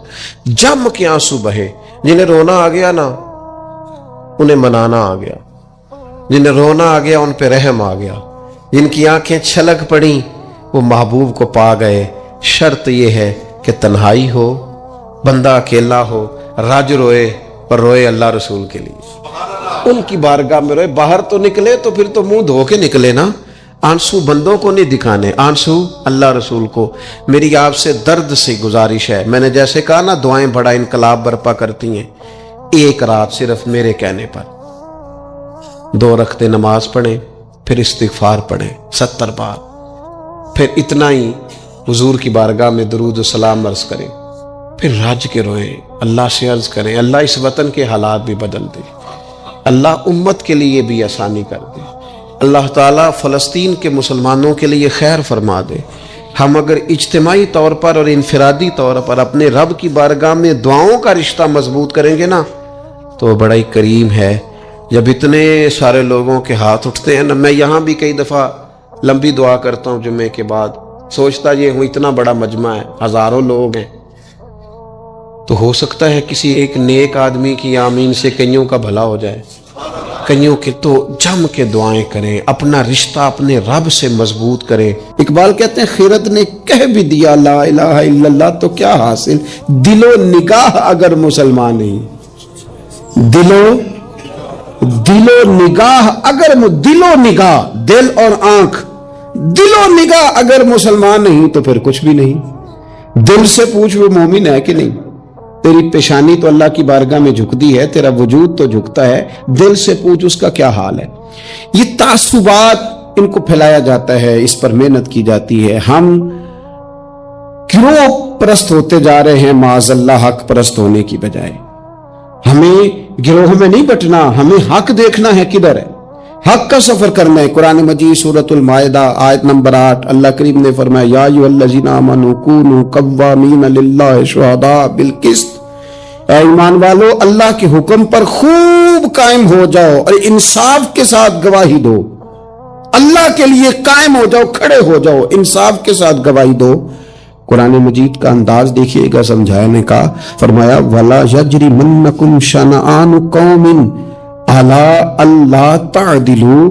جم کے آنسو بہے۔ جنہیں رونا آ گیا نا انہیں منانا آ گیا، جنہیں رونا آ گیا ان پہ رحم آ گیا، جن کی آنکھیں چھلک پڑیں وہ محبوب کو پا گئے۔ شرط یہ ہے کہ تنہائی ہو، بندہ اکیلا ہو، رج روئے پر روئے اللہ رسول کے لیے، ان کی بارگاہ میں روئے۔ باہر تو نکلے تو پھر تو منہ دھو کے نکلے نا، آنسو بندوں کو نہیں دکھانے، آنسو اللہ رسول کو۔ میری آپ سے درد سے گزارش ہے، میں نے جیسے کہا نا دعائیں بڑا انقلاب برپا کرتی ہیں، ایک رات صرف میرے کہنے پر 2 رکعتیں نماز پڑھیں، پھر استغفار پڑھیں 70 بار، پھر اتنا ہی حضور کی بارگاہ میں درود و سلام عرض کریں، پھر رج کے روئیں، اللہ سے عرض کریں اللہ اس وطن کے حالات بھی بدل دے، اللہ امت کے لیے بھی آسانی کر دے، اللہ تعالیٰ فلسطین کے مسلمانوں کے لیے خیر فرما دے۔ ہم اگر اجتماعی طور پر اور انفرادی طور پر اپنے رب کی بارگاہ میں دعاؤں کا رشتہ مضبوط کریں گے نا تو وہ بڑا ہی کریم ہے۔ جب اتنے سارے لوگوں کے ہاتھ اٹھتے ہیں نا، میں یہاں بھی کئی دفعہ لمبی دعا کرتا ہوں جمعے کے بعد، سوچتا یہ ہوں اتنا بڑا مجمع ہے، ہزاروں لوگ ہیں، تو ہو سکتا ہے کسی ایک نیک آدمی کی آمین سے کئیوں کا بھلا ہو جائے، کئیوں کے۔ تو جم کے دعائیں کریں، اپنا رشتہ اپنے رب سے مضبوط کریں۔ اقبال کہتے ہیں خیرت نے کہہ بھی دیا لا الہ الا اللہ تو کیا حاصل، دل و نگاہ اگر مسلمان نہیں، دل و نگاہ اگر دل و نگاہ، دل اور آنکھ، دل و نگاہ اگر مسلمان نہیں تو پھر کچھ بھی نہیں۔ دل سے پوچھ وہ مومن ہے کہ نہیں، تیری پیشانی تو اللہ کی بارگاہ میں جھکتی ہے، تیرا وجود تو جھکتا ہے، دل سے پوچھ اس کا کیا حال ہے۔ یہ تعصبات ان کو پھیلایا جاتا ہے، اس پر محنت کی جاتی ہے. ہم گروہ پرست ہوتے جا رہے ہیں معاذ اللہ حق پرست ہونے کی بجائے. ہمیں گروہ میں نہیں بٹنا، ہمیں حق دیکھنا ہے کدھر ہے، حق کا سفر کرنا ہے. قرآن مجید سورۃ المائدہ آیت نمبر 8 اللہ کریم نے فرمایا یا ایھا الذین آمنوا کونوا قوامین للہ شہداء بالقسط. اے ایمان والو اللہ کے حکم پر خوب قائم ہو جاؤ اور انصاف کے ساتھ گواہی دو. اللہ کے لیے قائم ہو جاؤ، کھڑے ہو جاؤ، انصاف کے ساتھ گواہی دو. قرآن مجید کا انداز دیکھیے گا سمجھانے کا. فرمایا وَلَا يَجْرِمَنَّكُمْ شَنَآنُ قَوْمٍ عَلَىٰ أَلَّا تَعْدِلُوا.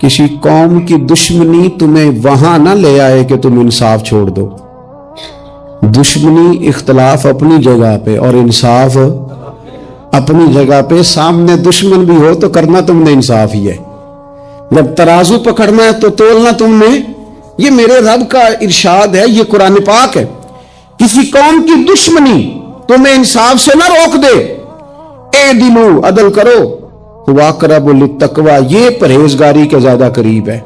کسی قوم کی دشمنی تمہیں وہاں نہ لے آئے کہ تم انصاف چھوڑ دو. دشمنی اختلاف اپنی جگہ پہ اور انصاف اپنی جگہ پہ. سامنے دشمن بھی ہو تو کرنا تم نے انصاف ہی ہے. جب ترازو پکڑنا ہے تو تولنا تم نے. یہ میرے رب کا ارشاد ہے، یہ قرآن پاک ہے. کسی قوم کی دشمنی تمہیں انصاف سے نہ روک دے. اعدلوا، عدل کرو. واقرب للتقوی، یہ پرہیزگاری کے زیادہ قریب ہے.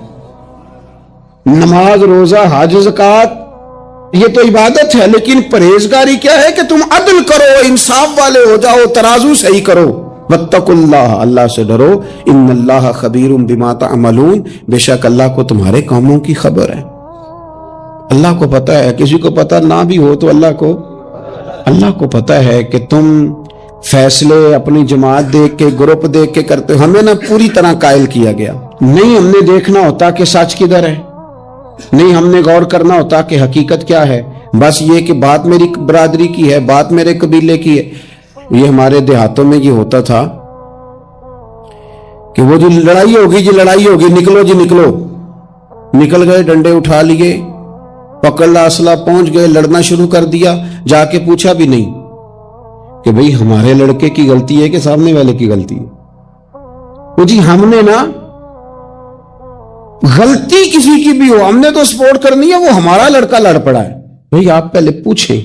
نماز، روزہ، حج، زکوٰۃ یہ تو عبادت ہے، لیکن پرہیزگاری کیا ہے کہ تم عدل کرو، انصاف والے ہو جاؤ، ترازو صحیح کرو. واتقوا اللہ، اللہ سے ڈرو. ان اللہ خبیر بما تعملون، بے شک اللہ کو تمہارے کاموں کی خبر ہے. اللہ کو پتہ ہے. کسی کو پتہ نہ بھی ہو تو اللہ کو پتہ ہے کہ تم فیصلے اپنی جماعت دیکھ کے، گروپ دیکھ کے کرتے ہو. ہمیں نہ پوری طرح قائل کیا گیا. نہیں ہم نے دیکھنا ہوتا کہ سچ کدھر ہے، نہیں ہم نے غور کرنا ہوتا کہ حقیقت کیا ہے. بس یہ کہ بات میری برادری کی ہے، بات میرے قبیلے کی ہے. یہ ہمارے دیہاتوں میں یہ ہوتا تھا کہ وہ جو لڑائی ہوگی نکلو جی نکلو. نکل گئے، ڈنڈے اٹھا لیے، پکڑ لا اسلحہ، پہنچ گئے، لڑنا شروع کر دیا. جا کے پوچھا بھی نہیں کہ بھئی ہمارے لڑکے کی غلطی ہے کہ سامنے والے کی غلطی ہے. وہ جی ہم نے نا غلطی کسی کی بھی ہو ہم نے تو سپورٹ کرنی ہے، وہ ہمارا لڑکا لڑ پڑا ہے. بھئی آپ پہلے پوچھیں،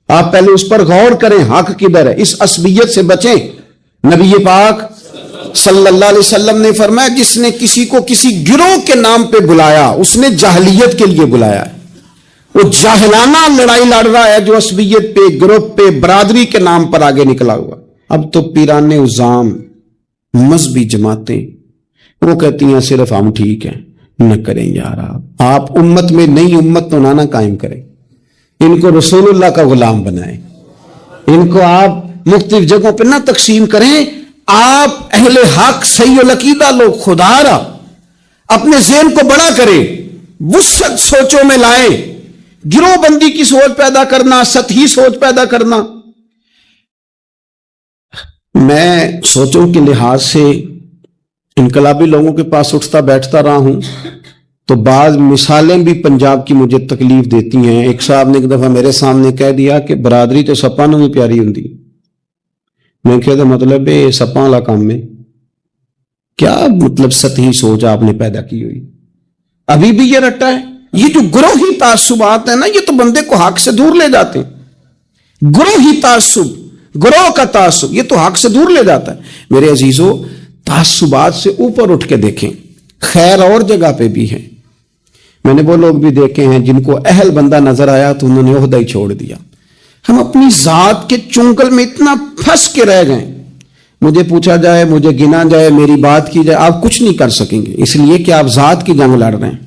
آپ پہلے اس پر غور کریں حق کدھر ہے. اس عصبیت سے بچیں. نبی پاک صلی اللہ علیہ وسلم نے فرمایا جس نے کسی کو کسی گروہ کے نام پہ بلایا اس نے جاہلیت کے لیے بلایا ہے. وہ جاہلانہ لڑائی لڑ رہا ہے جو عصبیت پہ، گروپ پہ، برادری کے نام پر آگے نکلا ہوا. اب تو پیران عظام، مذہبی جماعتیں وہ کہتی ہیں صرف ہم ٹھیک ہیں. نہ کریں یار، آپ امت میں نئی امت تو نہ قائم کریں. ان کو رسول اللہ کا غلام بنائیں. ان کو آپ مختلف جگہوں پہ نہ تقسیم کریں. آپ اہل حق صحیح العقیدہ لوگ خدا را اپنے ذہن کو بڑا کریں، وسعت سوچوں میں لائیں. گروہ بندی کی سوچ پیدا کرنا، سطحی سوچ پیدا کرنا. میں سوچوں کے لحاظ سے انقلابی لوگوں کے پاس اٹھتا بیٹھتا رہا ہوں تو بعض مثالیں بھی پنجاب کی مجھے تکلیف دیتی ہیں. ایک صاحب نے ایک دفعہ میرے سامنے کہہ دیا کہ برادری تو سپاں نوں بھی پیاری ہوندی. میں کہتا مطلب ہے سپاں والا کام میں کیا مطلب سطحی سوچ آپ نے پیدا کی ہوئی. ابھی بھی یہ رٹا ہے. یہ جو گروہی تعصبات ہیں نا یہ تو بندے کو حق سے دور لے جاتے ہیں. گروہی تعصب، گروہ کا تعصب یہ تو حق سے دور لے جاتا ہے. میرے عزیزو تعصبات سے اوپر اٹھ کے دیکھیں. خیر اور جگہ پہ بھی ہیں. میں نے وہ لوگ بھی دیکھے ہیں جن کو اہل بندہ نظر آیا تو انہوں نے عہدہ ہی چھوڑ دیا. ہم اپنی ذات کے چنگل میں اتنا پھنس کے رہ گئے. مجھے پوچھا جائے، مجھے گنا جائے، میری بات کی جائے، آپ کچھ نہیں کر سکیں گے. اس لیے کہ آپ ذات کی جنگ لڑ رہے ہیں.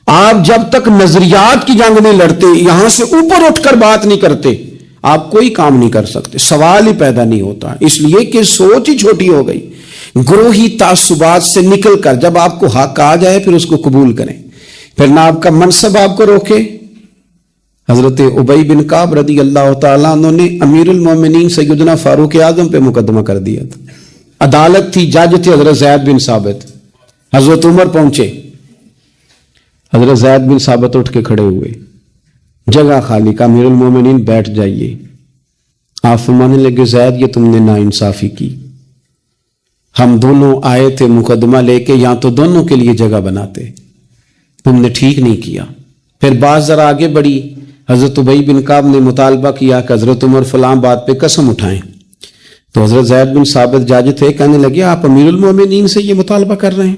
آپ جب تک نظریات کی جنگ نہیں لڑتے، یہاں سے اوپر اٹھ کر بات نہیں کرتے، آپ کوئی کام نہیں کر سکتے. سوال ہی پیدا نہیں ہوتا. اس لیے کہ سوچ ہی چھوٹی ہو گئی. گروہی تعصبات سے نکل کر جب آپ کو حق آ جائے پھر اس کو قبول کریں. پھر نہ آپ کا منصب آپ کو روکے. حضرت ابی بن کعب رضی اللہ تعالیٰ عنہ نے امیر المومنین سیدنا فاروق اعظم پہ مقدمہ کر دیا تھا. عدالت تھی، جج تھے حضرت زید بن ثابت. حضرت عمر پہنچے، حضرت زید بن ثابت اٹھ کے کھڑے ہوئے. جگہ خالی کا، امیر المومنین بیٹھ جائیے. آپ فرمانے لگے زید یہ تم نے ناانصافی کی. ہم دونوں آئے تھے مقدمہ لے کے، یہاں تو دونوں کے لیے جگہ بناتے، تم نے ٹھیک نہیں کیا. پھر بات ذرا آگے بڑھی. حضرت ابی بن کعب نے مطالبہ کیا کہ حضرت عمر فلاں بات پہ قسم اٹھائیں. تو حضرت زید بن ثابت جاج تھے، کہنے لگے آپ امیر المومنین سے یہ مطالبہ کر رہے ہیں.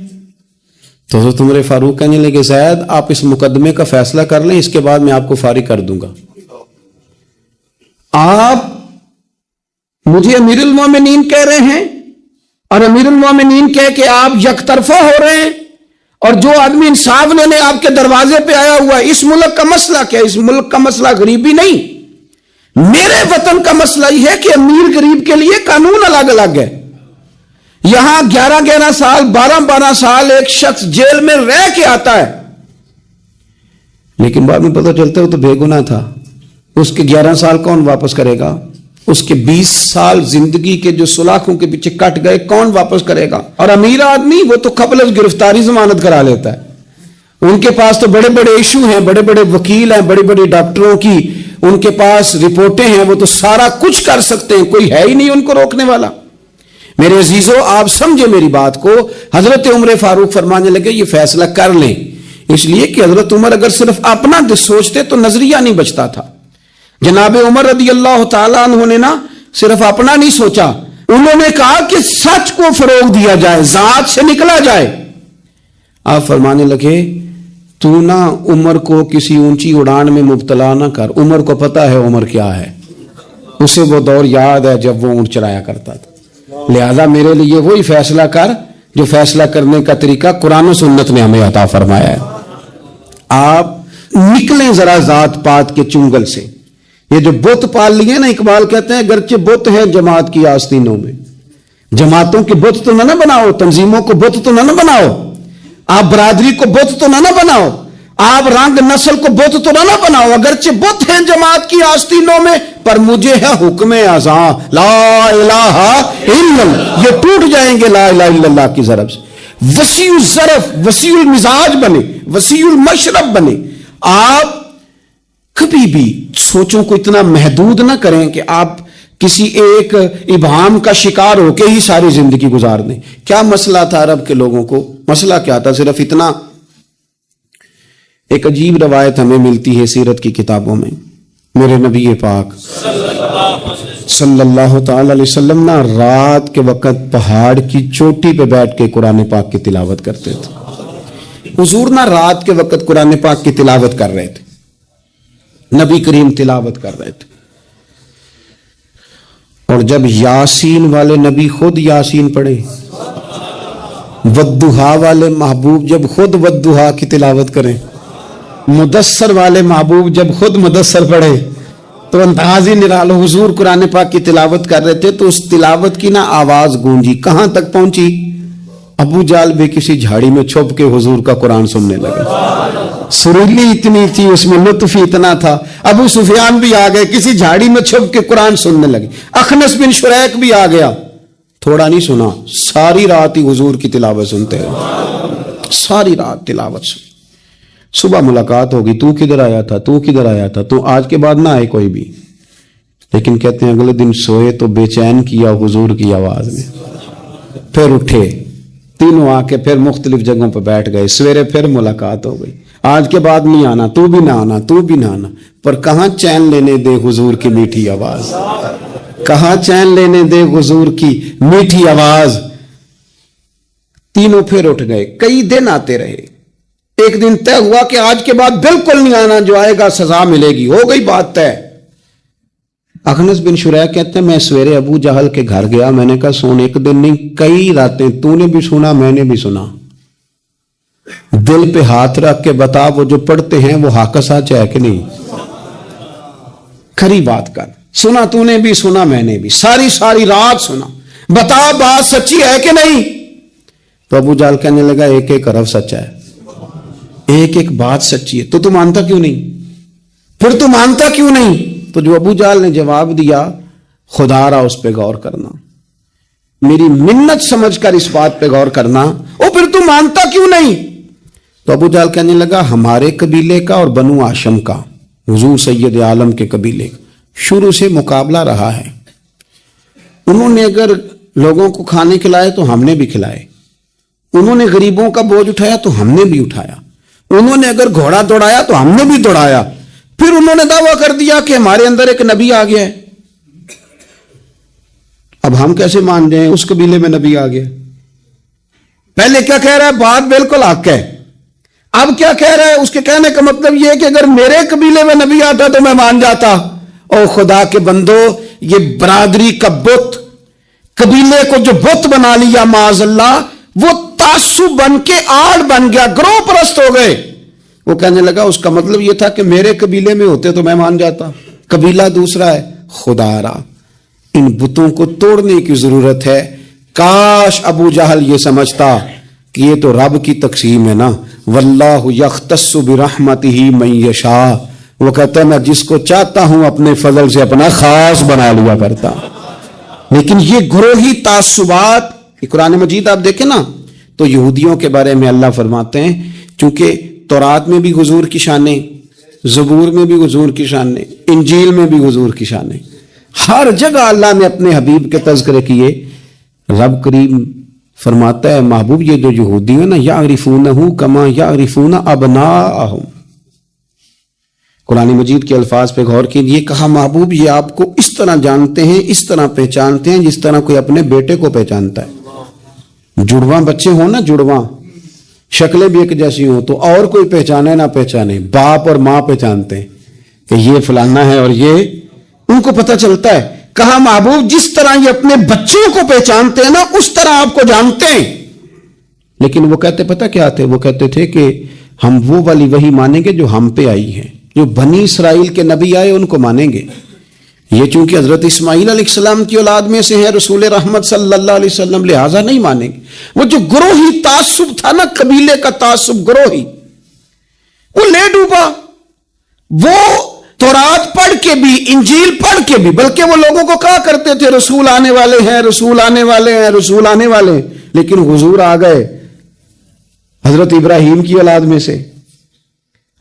تو حضرت عمر فاروق کہنے لگے زید آپ اس مقدمے کا فیصلہ کر لیں، اس کے بعد میں آپ کو فارغ کر دوں گا. آپ مجھے امیر المومنین کہہ رہے ہیں اور امیر المومنین کہہ کے آپ یک طرفہ ہو رہے ہیں، اور جو آدمی انصاف لینے آپ کے دروازے پہ آیا ہوا ہے، اس ملک کا مسئلہ کیا ہے؟ اس ملک کا مسئلہ غریبی نہیں، میرے وطن کا مسئلہ یہ ہے کہ امیر غریب کے لیے قانون الگ الگ ہے. یہاں 11 سال 12 سال ایک شخص جیل میں رہ کے آتا ہے، لیکن بعد میں پتہ چلتا ہے وہ تو بے گناہ تھا. اس کے 11 سال کون واپس کرے گا؟ اس کے 20 سال زندگی کے جو سلاخوں کے پیچھے کٹ گئے کون واپس کرے گا؟ اور امیر آدمی وہ تو قبل از گرفتاری ضمانت کرا لیتا ہے. ان کے پاس تو بڑے بڑے ایشو ہیں، بڑے بڑے وکیل ہیں، بڑے بڑے ڈاکٹروں کی ان کے پاس رپورٹیں ہیں، وہ تو سارا کچھ کر سکتے ہیں، کوئی ہے ہی نہیں ان کو روکنے والا. میرے عزیزو آپ سمجھے میری بات کو. حضرت عمر فاروق فرمانے لگے یہ فیصلہ کر لیں، اس لیے کہ حضرت عمر اگر صرف اپنا سوچتے تو نظریہ نہیں بچتا تھا. جناب عمر رضی اللہ تعالیٰ عنہ نے نا صرف اپنا نہیں سوچا، انہوں نے کہا کہ سچ کو فروغ دیا جائے، ذات سے نکلا جائے. آپ فرمانے لگے تو نا عمر کو کسی اونچی اڑان میں مبتلا نہ کر، عمر کو پتا ہے عمر کیا ہے، اسے وہ دور یاد ہے جب وہ اونٹ چرایا کرتا تھا. لہذا میرے لیے وہی فیصلہ کر جو فیصلہ کرنے کا طریقہ قرآن و سنت نے ہمیں عطا فرمایا ہے. آپ نکلیں ذرا ذات پات کے چنگل سے. یہ جو بت پال لیے نا، اقبال کہتے ہیں گرچہ بت ہے جماعت کی آستینوں میں، جماعتوں کے بت تو نہ بناؤ، تنظیموں کو بت تو نہ بناؤ، آپ برادری کو بت تو نہ بناؤ، آپ رنگ نسل کو بت تو نہ بناؤ. اگرچہ بت ہیں جماعت کی آستینوں میں، پر مجھے ہے حکم اذاں لا الہ الا اللہ. یہ ٹوٹ جائیں گے لا الہ الا اللہ کی ضرب سے. وسیع الظرف، وسیع المزاج بنے، وسیع المشرب بنے. آپ کبھی بھی سوچوں کو اتنا محدود نہ کریں کہ آپ کسی ایک ابہام کا شکار ہو کے ہی ساری زندگی گزار دیں. کیا مسئلہ تھا عرب کے لوگوں کو؟ مسئلہ کیا تھا؟ صرف اتنا. ایک عجیب روایت ہمیں ملتی ہے سیرت کی کتابوں میں. میرے نبی پاک صلی اللہ تعالی علیہ وسلم نا رات کے وقت پہاڑ کی چوٹی پہ بیٹھ کے قرآن پاک کی تلاوت کرتے تھے. حضور نا رات کے وقت قرآن پاک کی تلاوت کر رہے تھے، نبی کریم تلاوت کر رہے تھے. اور جب یاسین والے نبی خود یاسین پڑھے، والضحیٰ والے محبوب جب خود والضحیٰ کی تلاوت کریں، مدثر والے محبوب جب خود مدثر پڑھے، تو انداز ہی نرالو. حضور قرآن پاک کی تلاوت کر رہے تھے تو اس تلاوت کی نا آواز گونجی. کہاں تک پہنچی؟ ابو جال بھی کسی جھاڑی میں چھپ کے حضور کا قرآن سننے لگے. سریلی اتنی تھی، اس میں لطف اتنا تھا. ابو سفیان بھی آ گئے، کسی جھاڑی میں چھپ کے قرآن سننے لگے. اخنس بن شریک بھی آ گیا. تھوڑا نہیں سنا، ساری رات ہی حضور کی تلاوت سنتے رہے، ساری رات تلاوت سن. صبح ملاقات ہوگی، تو کدھر آیا تھا، تو کدھر آیا تھا، تو آج کے بعد نہ آئے کوئی بھی. لیکن کہتے ہیں اگلے دن سوئے تو بے چین کیا حضور کی آواز میں. پھر اٹھے، تینوں آ کے پھر مختلف جگہوں پہ بیٹھ گئے. سویرے پھر ملاقات ہو گئی. آج کے بعد نہیں آنا، تو بھی نہ آنا، تو بھی نہ آنا. پر کہاں چین لینے دے حضور کی میٹھی آواز، کہاں چین لینے دے حضور کی میٹھی آواز. تینوں پھر اٹھ گئے. کئی دن آتے رہے. ایک دن طے ہوا کہ آج کے بعد بالکل نہیں آنا، جو آئے گا سزا ملے گی. ہو گئی بات طے. اخنس بن شریک کہتے ہیں میں سویرے ابو جہل کے گھر گیا. میں نے کہا سن، ایک دن نہیں کئی راتیں تو نے بھی سنا، میں نے بھی سنا. دل پہ ہاتھ رکھ کے بتا وہ جو پڑھتے ہیں وہ حق سچ ہے کہ نہیں؟ کھری بات کر. سنا تو نے بھی، سنا میں نے بھی، ساری رات سنا. بتا بات سچی ہے کہ نہیں؟ تو ابو جہل کہنے لگا ایک ایک حرف سچا ہے، ایک ایک بات سچی ہے. تو مانتا کیوں نہیں؟ پھر تو مانتا کیوں نہیں؟ تو جو ابو جہل نے جواب دیا، خدا را اس پہ غور کرنا، میری منت سمجھ کر اس بات پہ غور کرنا. او پھر تو مانتا کیوں نہیں؟ تو ابو جہل کہنے لگا ہمارے قبیلے کا اور بنو ہاشم کا، حضور سید عالم کے قبیلے کا شروع سے مقابلہ رہا ہے. انہوں نے اگر لوگوں کو کھانے کھلائے تو ہم نے بھی کھلائے، انہوں نے غریبوں کا بوجھ اٹھایا تو ہم نے بھی اٹھایا، انہوں نے اگر گھوڑا دوڑایا تو ہم نے بھی دوڑایا. پھر انہوں نے دعویٰ کر دیا کہ ہمارے اندر ایک نبی آ گیا ہے. اب ہم کیسے مان جائیں اس قبیلے میں نبی آ گیا؟ پہلے کیا کہہ رہا ہے؟ بات بالکل حق ہے. اب کیا کہہ رہا ہے؟ اس کے کہنے کا مطلب یہ ہے کہ اگر میرے قبیلے میں نبی آتا تو میں مان جاتا. او خدا کے بندو، یہ برادری کا بت، قبیلے کو جو بت بنا لیا معاذ اللہ، وہ تعصب بن کے آڑ بن گیا، گروہ پرست ہو گئے. وہ کہنے لگا اس کا مطلب یہ تھا کہ میرے قبیلے میں ہوتے تو میں مان جاتا. قبیلہ دوسرا ہے. خدا را، ان بتوں کو توڑنے کی ضرورت ہے. کاش ابو جہل یہ سمجھتا کہ یہ تو رب کی تقسیم ہے نا، واللہ یختص برحمتہ من یشاء. وہ کہتا ہے میں جس کو چاہتا ہوں اپنے فضل سے اپنا خاص بنا لیا کرتا. لیکن یہ گروہی تعصبات، قرآن مجید آپ دیکھیں نا تو یہودیوں کے بارے میں اللہ فرماتے ہیں چونکہ تورات میں بھی حضور کی شانیں، زبور میں بھی حضور کی شانیں، انجیل میں بھی حضور کی شانیں، ہر جگہ اللہ نے اپنے حبیب کے تذکرے کیے. رب کریم فرماتا ہے محبوب یہ جو یہودی ہیں نا، یعرفونہ کما یعرفون ابناءہم. قرآن مجید کے الفاظ پہ غور کیجیے. کہا محبوب یہ آپ کو اس طرح جانتے ہیں، اس طرح پہچانتے ہیں جس طرح کوئی اپنے بیٹے کو پہچانتا ہے. جڑواں بچے ہوں نا، جڑواں شکلیں بھی ایک جیسی ہوں تو اور کوئی پہچانے نہ پہچانے، باپ اور ماں پہچانتے ہیں کہ یہ فلانا ہے اور یہ، ان کو پتہ چلتا ہے. کہا محبوب جس طرح یہ اپنے بچوں کو پہچانتے ہیں نا اس طرح آپ کو جانتے ہیں. لیکن وہ کہتے پتہ کیا تھے؟ وہ کہتے تھے کہ ہم وہ والی وحی مانیں گے جو ہم پہ آئی ہے، جو بنی اسرائیل کے نبی آئے ان کو مانیں گے. یہ چونکہ حضرت اسماعیل علیہ السلام کی اولاد میں سے ہیں رسول رحمت صلی اللہ علیہ وسلم، لہٰذا نہیں مانیں گے. وہ جو گروہی تعصب تھا نا، قبیلے کا تعصب گروہی، وہ لے ڈوبا. وہ تورات پڑھ کے بھی، انجیل پڑھ کے بھی، بلکہ وہ لوگوں کو کہا کرتے تھے رسول آنے والے ہیں، رسول آنے والے ہیں، رسول آنے والے ہیں. لیکن حضور آ گئے حضرت ابراہیم کی اولاد میں سے،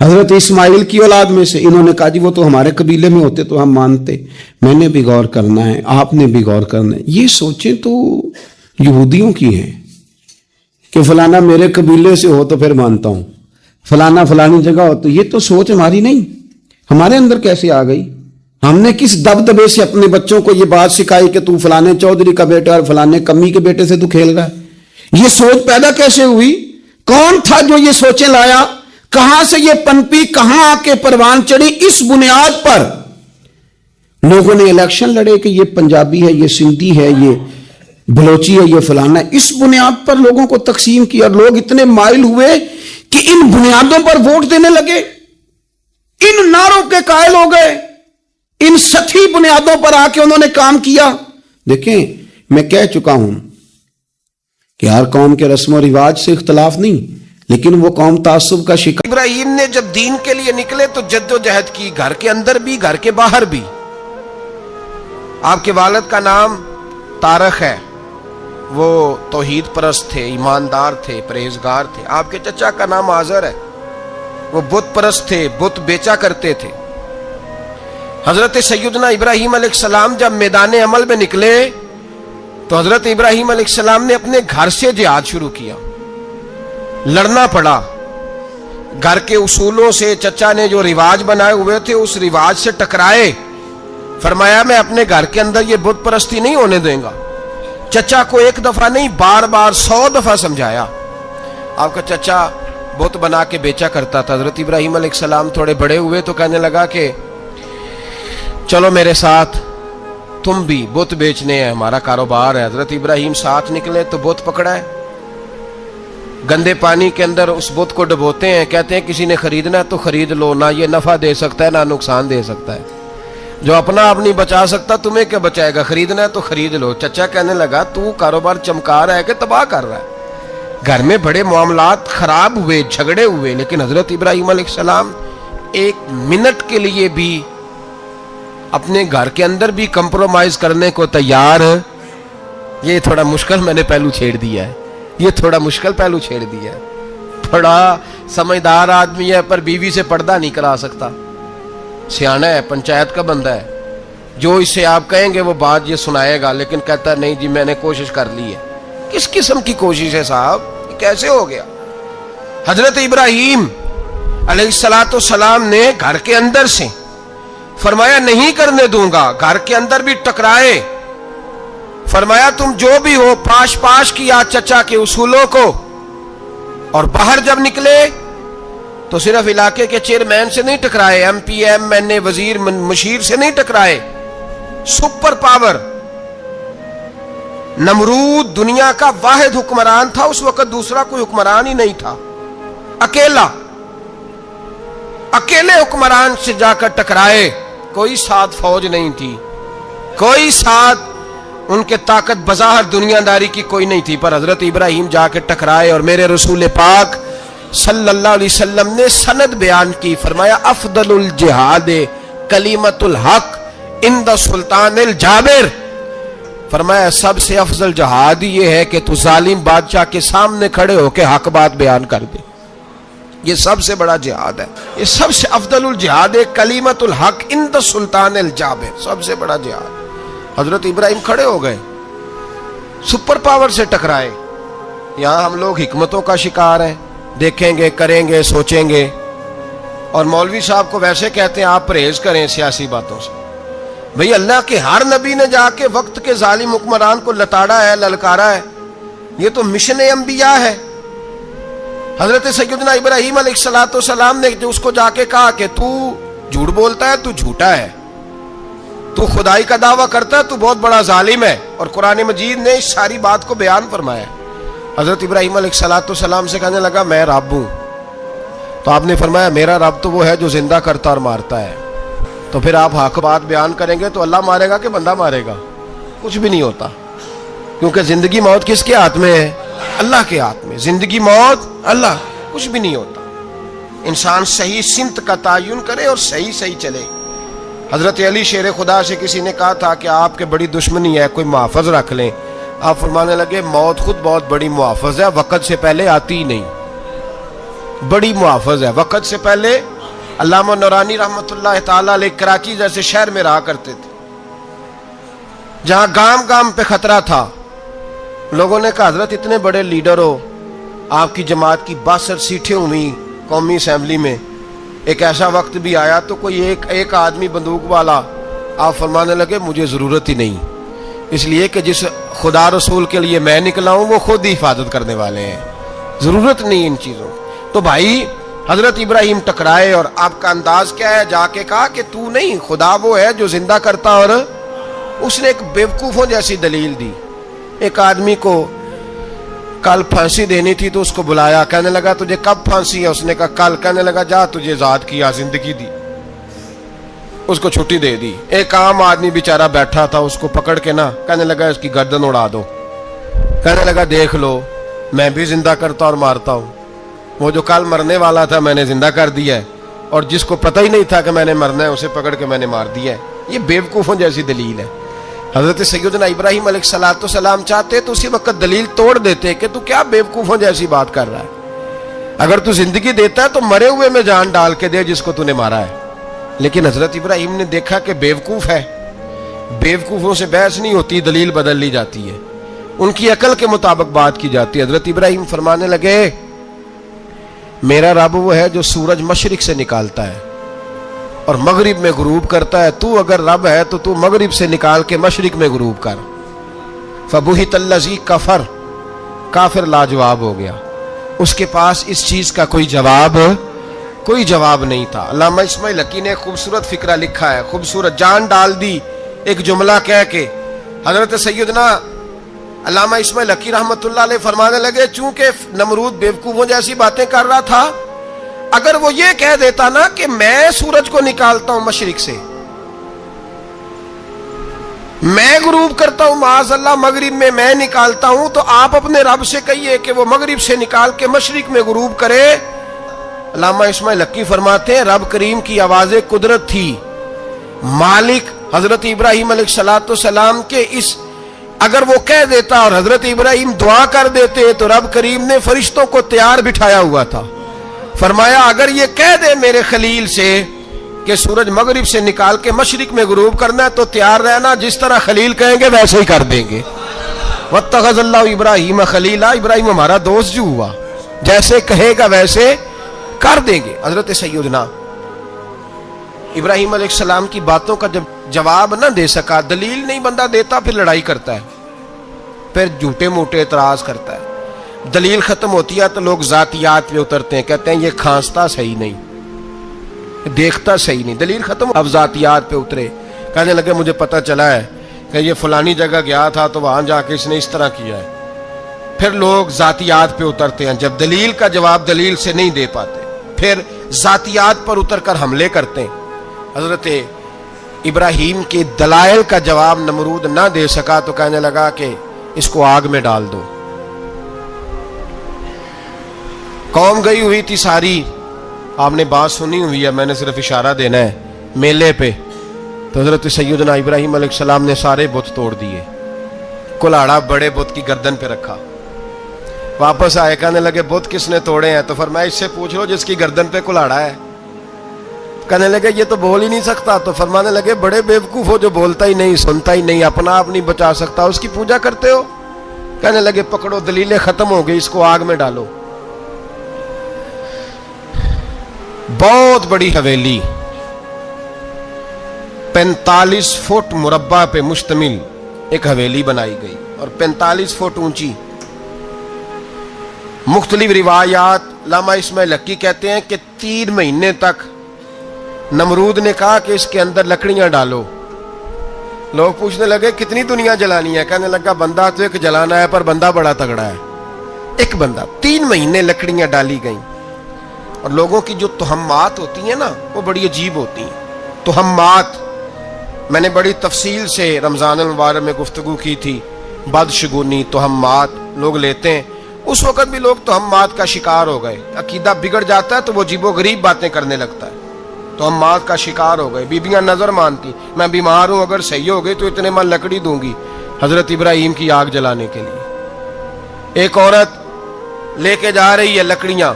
حضرت اسماعیل کی اولاد میں سے. انہوں نے کہا جی وہ تو ہمارے قبیلے میں ہوتے تو ہم مانتے. میں نے بھی غور کرنا ہے، آپ نے بھی غور کرنا ہے. یہ سوچیں تو یہودیوں کی ہیں کہ فلانا میرے قبیلے سے ہو تو پھر مانتا ہوں، فلانا فلانی جگہ ہو تو. یہ تو سوچ ہماری نہیں، ہمارے اندر کیسے آ گئی؟ ہم نے کس دبدبے سے اپنے بچوں کو یہ بات سکھائی کہ تو فلانے چودھری کا بیٹا اور فلانے کمی کے بیٹے سے تو کھیل رہا ہے؟ یہ سوچ پیدا کیسے ہوئی؟ کون تھا جو یہ سوچیں لایا؟ کہاں سے یہ پنپی، کہاں آ کے پروان چڑھی؟ اس بنیاد پر لوگوں نے الیکشن لڑے کہ یہ پنجابی ہے، یہ سندھی ہے، یہ بلوچی ہے، یہ فلانا ہے. اس بنیاد پر لوگوں کو تقسیم کیا. لوگ اتنے مائل ہوئے کہ ان بنیادوں پر ووٹ دینے لگے، ان نعروں کے قائل ہو گئے، ان سطحی بنیادوں پر آ کے انہوں نے کام کیا. دیکھیں میں کہہ چکا ہوں کہ ہر قوم کے رسم و رواج سے اختلاف نہیں، لیکن وہ قوم تعصب کا شکار. ابراہیم نے جب دین کے لیے نکلے تو جد و جہد کی، گھر کے اندر بھی گھر کے باہر بھی. آپ کے والد کا نام طارق ہے، وہ توحید پرست تھے، ایماندار تھے، پرہیزگار تھے. آپ کے چچا کا نام آزر ہے، وہ بت پرست تھے، بت بیچا کرتے تھے. حضرت سیدنا ابراہیم علیہ السلام جب میدان عمل میں نکلے تو حضرت ابراہیم علیہ السلام نے اپنے گھر سے جہاد شروع کیا. لڑنا پڑا، گھر کے اصولوں سے، چچا نے جو رواج بنائے ہوئے تھے اس رواج سے ٹکرائے. فرمایا میں اپنے گھر کے اندر یہ بت پرستی نہیں ہونے دیں گا. چچا کو ایک دفعہ نہیں، بار بار 100 دفعہ سمجھایا. آپ کا چچا بت بنا کے بیچا کرتا تھا. حضرت ابراہیم علیہ السلام تھوڑے بڑے ہوئے تو کہنے لگا کہ چلو میرے ساتھ، تم بھی بت بیچنے ہیں، ہمارا کاروبار ہے. حضرت ابراہیم ساتھ نکلے تو بت پکڑا ہے، گندے پانی کے اندر اس بت کو ڈبوتے ہیں. کہتے ہیں کسی نے خریدنا ہے تو خرید لو، نہ یہ نفع دے سکتا ہے نہ نقصان دے سکتا ہے. جو اپنا آپ نہیں بچا سکتا تمہیں کیا بچائے گا؟ خریدنا ہے تو خرید لو. چچا کہنے لگا تو کاروبار چمکا رہا ہے کہ تباہ کر رہا ہے؟ گھر میں بڑے معاملات خراب ہوئے، جھگڑے ہوئے، لیکن حضرت ابراہیم علیہ السلام ایک منٹ کے لیے بھی اپنے گھر کے اندر بھی کمپرومائز کرنے کو تیار. یہ تھوڑا مشکل میں نے پہلو چھیڑ دیا ہے، یہ تھوڑا مشکل پہلو چھیڑ دیا ہے. بڑا سمجھدار آدمی ہے پر بیوی سے پردہ نہیں کرا سکتا. سیانا ہے، پنچایت کا بندہ ہے، جو اسے آپ کہیں گے وہ بات یہ سنائے گا، لیکن کہتا ہے نہیں جی میں نے کوشش کر لی ہے. کس قسم کی کوشش ہے صاحب؟ یہ کیسے ہو گیا؟ حضرت ابراہیم علیہ السلام نے گھر کے اندر سے فرمایا نہیں کرنے دوں گا. گھر کے اندر بھی ٹکرائے. فرمایا تم جو بھی ہو، پاش کیا چچا کے اصولوں کو. اور باہر جب نکلے تو صرف علاقے کے چیئرمین سے نہیں ٹکرائے، ایم پی ایم این اے وزیر مشیر سے نہیں ٹکرائے، سپر پاور نمرود دنیا کا واحد حکمران تھا اس وقت، دوسرا کوئی حکمران ہی نہیں تھا، اکیلے حکمران سے جا کر ٹکرائے، کوئی ساتھ فوج نہیں تھی، کوئی ساتھ ان کے طاقت بظاہر دنیا داری کی کوئی نہیں تھی، پر حضرت ابراہیم جا کے ٹکرائے، اور میرے رسول پاک صلی اللہ علیہ وسلم نے سند بیان کی، فرمایا افضل الجہاد کلمۃ الحق عند سلطان الجابر، فرمایا سب سے افضل جہاد یہ ہے کہ تو ظالم بادشاہ کے سامنے کھڑے ہو کے حق بات بیان کر دے، یہ سب سے بڑا جہاد ہے، یہ سب سے افضل الجہاد کلمۃ الحق عند سلطان الجابر، سب سے بڑا جہاد۔ حضرت ابراہیم کھڑے ہو گئے، سپر پاور سے ٹکرائے۔ یہاں ہم لوگ حکمتوں کا شکار ہیں، دیکھیں گے، کریں گے، سوچیں گے، اور مولوی صاحب کو ویسے کہتے ہیں آپ پرہیز کریں سیاسی باتوں سے۔ بھئی اللہ کے ہر نبی نے جا کے وقت کے ظالم حکمران کو لتاڑا ہے، للکارا ہے، یہ تو مشن انبیاء ہے۔ حضرت سیدنا ابراہیم علیہ السلام نے جو اس کو جا کے کہا کہ تو جھوٹ بولتا ہے، تو جھوٹا ہے، تو خدائی کا دعویٰ کرتا ہے، تو بہت بڑا ظالم ہے، اور قرآن مجید نے اس ساری بات کو بیان فرمایا۔ حضرت ابراہیم علیہ السلام سے کہنے لگا میں رب ہوں، تو آپ نے فرمایا میرا رب تو وہ ہے جو زندہ کرتا اور مارتا ہے، تو پھر آپ حق بات بیان کریں گے تو اللہ مارے گا کہ بندہ مارے گا؟ کچھ بھی نہیں ہوتا، کیونکہ زندگی موت کس کے ہاتھ میں ہے؟ اللہ کے ہاتھ میں، زندگی موت اللہ، کچھ بھی نہیں ہوتا۔ انسان صحیح سمت کا تعین کرے اور صحیح چلے۔ حضرت علی شیر خدا سے کسی نے کہا تھا کہ آپ کے بڑی دشمنی ہے، کوئی محافظ رکھ لیں، آپ فرمانے لگے موت خود بہت بڑی محافظ ہے، وقت سے پہلے آتی ہی نہیں، بڑی محافظ ہے، وقت سے پہلے۔ علامہ نورانی رحمت اللہ تعالیٰ علیہ کراچی جیسے شہر میں رہا کرتے تھے، جہاں گام گام پہ خطرہ تھا، لوگوں نے کہا حضرت اتنے بڑے لیڈر ہو، آپ کی جماعت کی 62 سیٹیں ہوئی قومی اسمبلی میں، ایک ایسا وقت بھی آیا تو کوئی ایک آدمی بندوق والا، آپ فرمانے لگے مجھے ضرورت ہی نہیں، اس لیے کہ جس خدا رسول کے لیے میں نکلا ہوں وہ خود ہی حفاظت کرنے والے ہیں، ضرورت نہیں ان چیزوں۔ تو بھائی حضرت ابراہیم ٹکرائے، اور آپ کا انداز کیا ہے؟ جا کے کہا کہ تو نہیں، خدا وہ ہے جو زندہ کرتا، اور اس نے ایک بیوقوفوں جیسی دلیل دی۔ ایک آدمی کو کل پھانسی دینی تھی تو اس کو بلایا، کہنے لگا تجھے کب پھانسی ہے؟ اس نے کہا کل، کہنے لگا جا تجھے آزاد کیا، زندگی دی، اس کو چھٹی دے دی۔ ایک عام آدمی بیچارہ بیٹھا تھا، اس کو پکڑ کے نا کہنے لگا اس کی گردن اڑا دو، کہنے لگا دیکھ لو میں بھی زندہ کرتا اور مارتا ہوں، وہ جو کل مرنے والا تھا میں نے زندہ کر دیا ہے، اور جس کو پتہ ہی نہیں تھا کہ میں نے مرنا ہے اسے پکڑ کے میں نے مار دیا ہے۔ یہ بیوقوفوں جیسی دلیل ہے۔ حضرت سیدنا ابراہیم علیہ السلام چاہتے تو اسی وقت دلیل توڑ دیتے کہ تو کیا بیوقوفوں جیسی بات کر رہا ہے، اگر تو زندگی دیتا ہے تو مرے ہوئے میں جان ڈال کے دے جس کو تو نے مارا ہے۔ لیکن حضرت ابراہیم نے دیکھا کہ بیوقوف ہے، بیوقوفوں سے بحث نہیں ہوتی، دلیل بدل لی جاتی ہے، ان کی عقل کے مطابق بات کی جاتی ہے۔ حضرت ابراہیم فرمانے لگے میرا رب وہ ہے جو سورج مشرق سے نکالتا ہے اور مغرب میں غروب کرتا ہے، تو اگر رب ہے تو مغرب سے نکال کے مشرق میں غروب کر۔ فبہت الذی کفر، کافر لاجواب ہو گیا، اس کے پاس اس چیز کا کوئی جواب نہیں تھا۔ علامہ اسماعیل حقی نے خوبصورت فقرہ لکھا ہے، خوبصورت جان ڈال دی ایک جملہ کہہ کے۔ حضرت سیدنا علامہ اسماعیل حقی رحمت اللہ علیہ فرمانے لگے چونکہ نمرود بیوقوفوں جیسی باتیں کر رہا تھا، اگر وہ یہ کہہ دیتا نا کہ میں سورج کو نکالتا ہوں مشرق سے، میں غروب کرتا ہوں معاذ اللہ مغرب میں نکالتا ہوں، تو آپ اپنے رب سے کہیے کہ وہ مغرب سے نکال کے مشرق میں غروب کرے۔ علامہ اسماعیل حقی فرماتے ہیں رب کریم کی آواز قدرت تھی، مالک حضرت ابراہیم علیہ السلام کے اس، اگر وہ کہہ دیتا اور حضرت ابراہیم دعا کر دیتے تو رب کریم نے فرشتوں کو تیار بٹھایا ہوا تھا، فرمایا اگر یہ کہہ دے میرے خلیل سے کہ سورج مغرب سے نکال کے مشرق میں غروب کرنا ہے تو تیار رہنا، جس طرح خلیل کہیں گے ویسے ہی کر دیں گے۔ واتخذ اللہ ابراہیم خلیلا، ابراہیم ہمارا دوست جو ہوا، جیسے کہے گا ویسے کر دیں گے۔ حضرت سیدنا ابراہیم علیہ السلام کی باتوں کا جب جواب نہ دے سکا، دلیل نہیں بندہ دیتا، پھر لڑائی کرتا ہے، پھر جھوٹے موٹے اعتراض کرتا ہے۔ دلیل ختم ہوتی ہے تو لوگ ذاتیات پہ اترتے ہیں، کہتے ہیں یہ کھانستا صحیح نہیں، دیکھتا صحیح نہیں، دلیل ختم، اب ذاتیات پہ اترے، کہنے لگے مجھے پتہ چلا ہے کہ یہ فلانی جگہ گیا تھا تو وہاں جا کے اس نے اس طرح کیا ہے۔ پھر لوگ ذاتیات پہ اترتے ہیں، جب دلیل کا جواب دلیل سے نہیں دے پاتے پھر ذاتیات پر اتر کر حملے کرتے ہیں۔ حضرت ابراہیم کے دلائل کا جواب نمرود نہ دے سکا تو کہنے لگا کہ اس کو آگ میں ڈال دو۔ قوم گئی ہوئی تھی ساری، آپ نے بات سنی ہوئی ہے، میں نے صرف اشارہ دینا ہے، میلے پہ تو حضرت سیدنا ابراہیم علیہ السلام نے سارے بت توڑ دیے، کلاڑا بڑے بت کی گردن پہ رکھا، واپس آئے، کہنے لگے بت کس نے توڑے ہیں؟ تو فرمایا اس سے پوچھ لو جس کی گردن پہ کلاڑا ہے۔ کہنے لگے یہ تو بول ہی نہیں سکتا، تو فرمانے لگے بڑے بیوقوف ہو جو بولتا ہی نہیں، سنتا ہی نہیں، اپنا آپ نہیں بچا سکتا، اس کی پوجا کرتے ہو؟ کہنے لگے پکڑو، دلیلیں ختم ہو گئی، اس کو آگ میں ڈالو۔ بہت بڑی حویلی 45 فٹ مربع پہ مشتمل ایک حویلی بنائی گئی اور 45 فٹ اونچی۔ مختلف روایات، علامہ اسماعیل حقی کہتے ہیں کہ 3 مہینے تک نمرود نے کہا کہ اس کے اندر لکڑیاں ڈالو۔ لوگ پوچھنے لگے کتنی دنیا جلانی ہے؟ کہنے لگا بندہ تو ایک جلانا ہے پر بندہ بڑا تگڑا ہے، ایک بندہ۔ 3 مہینے لکڑیاں ڈالی گئیں، اور لوگوں کی جو تہمات ہوتی ہیں نا وہ بڑی عجیب ہوتی ہیں۔ تہمات میں نے بڑی تفصیل سے رمضان المبارک میں گفتگو کی تھی، بدشگونی، تہمات لوگ لیتے ہیں، اس وقت بھی لوگ تہمات کا شکار ہو گئے، عقیدہ بگڑ جاتا ہے تو وہ عجیب و غریب باتیں کرنے لگتا ہے، تہمات کا شکار ہو گئے۔ بیبیاں نظر مانتی، میں بیمار ہوں، اگر صحیح ہو گئی تو اتنے من لکڑی دوں گی حضرت ابراہیم کی آگ جلانے کے لیے۔ ایک عورت لے کے جا رہی ہے لکڑیاں،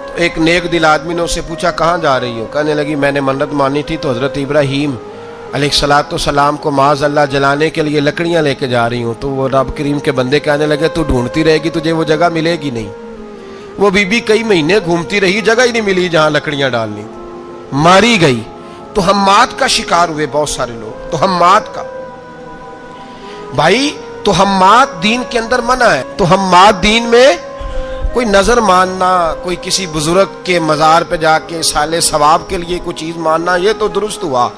تو ایک نیک دل آدمی نے اس سے پوچھا کہاں جا رہی ہو؟ کہنے لگی میں نے منت مانی تھی تو حضرت ابراہیم علیہ السلام کو معاذ اللہ جلانے کے لیے لکڑیاں لے کے جا رہی ہوں۔ تو وہ رب کریم کے بندے کہنے لگے تو ڈھونڈتی رہے گی، تجھے وہ جگہ ملے گی نہیں۔ وہ بی بی کئی مہینے گھومتی رہی، جگہ ہی نہیں ملی جہاں لکڑیاں ڈالنی، ماری گئی۔ تہمات کا شکار ہوئے بہت سارے لوگ، تہمات کا۔ بھائی تہمات دین کے اندر منع ہے، تہمات دین میں کوئی نظر ماننا، کوئی کسی بزرگ کے مزار پہ جا کے سالے ثواب کے لیے کوئی چیز ماننا، یہ تو درست ہوا،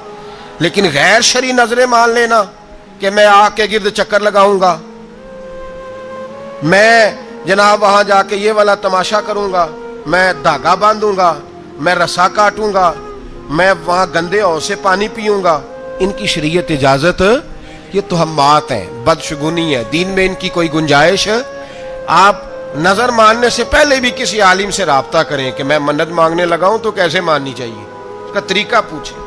لیکن غیر شرعی نظریں مان لینا کہ میں آ کے گرد چکر لگاؤں گا، میں جناب وہاں جا کے یہ والا تماشا کروں گا، میں دھاگا باندھوں گا، میں رسا کاٹوں گا، میں وہاں گندے ہو سے پانی پیوں گا، ان کی شریعت اجازت، یہ تہمات ہیں، بدشگونی ہے، دین میں ان کی کوئی گنجائش۔ آپ نظر ماننے سے پہلے بھی کسی عالم سے رابطہ کریں کہ میں منت مانگنے لگاؤں تو کیسے ماننی چاہیے، اس کا طریقہ پوچھیں،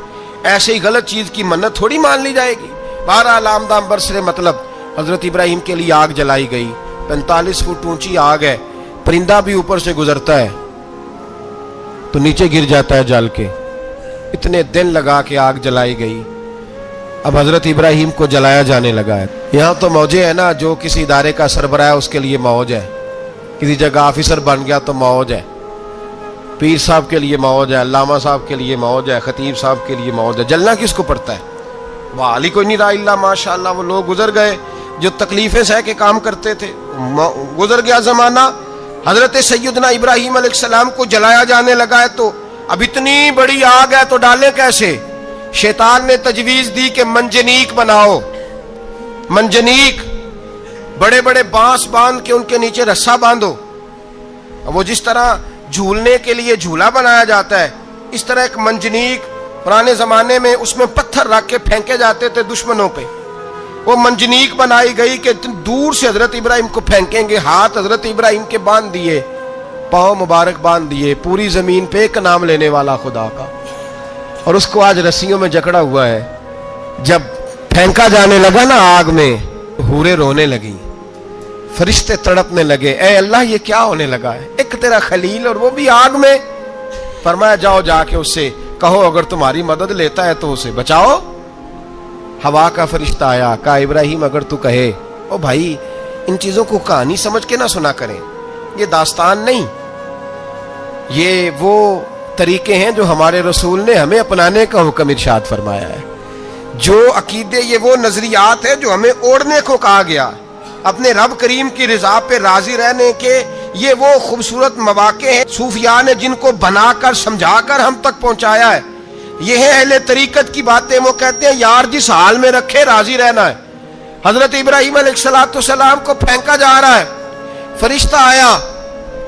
ایسے ہی غلط چیز کی منت تھوڑی مان لی جائے گی۔ بہرحال آمدام برسر مطلب حضرت ابراہیم کے لیے آگ جلائی گئی، 45 فٹ اونچی آگ ہے، پرندہ بھی اوپر سے گزرتا ہے تو نیچے گر جاتا ہے جل کے، اتنے دن لگا کے آگ جلائی گئی۔ اب حضرت ابراہیم کو جلایا جانے لگا ہے۔ یہاں تو موجیں ہے نا، جو کسی ادارے کا سربراہ ہے اس کے لیے موج ہے، کسی جگہ آفیسر بن گیا تو موج ہے، پیر صاحب کے لیے موج ہے، علامہ صاحب کے لیے موج ہے، خطیب صاحب کے لیے موج ہے۔ جلنا کس کو پڑتا ہے؟ وہ علی کوئی نہیں رہا اللہ ماشاءاللہ، وہ لوگ گزر گئے جو تکلیفیں سہ کے کام کرتے تھے، گزر گیا زمانہ۔ حضرت سیدنا ابراہیم علیہ السلام کو جلایا جانے لگا ہے تو اب اتنی بڑی آگ ہے تو ڈالیں کیسے؟ شیطان نے تجویز دی کہ منجنیق بناؤ، منجنیق، بڑے بڑے بانس باندھ کے ان کے نیچے رسا باندھو، وہ جس طرح جھولنے کے لیے جھولا بنایا جاتا ہے اس طرح ایک منجنیق، پرانے زمانے میں اس میں پتھر رکھ کے پھینکے جاتے تھے دشمنوں پہ، وہ منجنیق بنائی گئی کہ دور سے حضرت ابراہیم کو پھینکیں گے، ہاتھ حضرت ابراہیم کے باندھ دیے، پاؤں مبارک باندھ دیے، پوری زمین پہ ایک نام لینے والا خدا کا، اور اس کو آج رسیوں میں جکڑا ہوا ہے۔ جب پھینکا جانے لگا نا آگ میں، حوریں رونے لگیں، فرشتے تڑپنے لگے، اے اللہ یہ کیا ہونے لگا ہے؟ ایک تیرا خلیل اور وہ بھی آگ میں۔ فرمایا جاؤ جا کے اس سے کہو اگر تمہاری مدد لیتا ہے تو اسے بچاؤ۔ ہوا کا فرشتہ آیا، کہا ابراہیم اگر تو کہے۔ او بھائی ان چیزوں کو کہانی سمجھ کے نہ سنا کریں، یہ داستان نہیں، یہ وہ طریقے ہیں جو ہمارے رسول نے ہمیں اپنانے کا حکم ارشاد فرمایا ہے، جو عقیدے، یہ وہ نظریات ہے جو ہمیں اوڑھنے کو کہا گیا۔ اپنے رب کریم کی رضا پہ راضی رہنے کے یہ وہ خوبصورت مواقع ہیں صوفیاء نے جن کو بنا کر سمجھا کر ہم تک پہنچایا ہے. یہ ہے اہل طریقت کی باتیں. وہ کہتے ہیں یار جس حال میں رکھے راضی رہنا ہے. حضرت ابراہیم علیہ السلام کو پھینکا جا رہا ہے. فرشتہ آیا,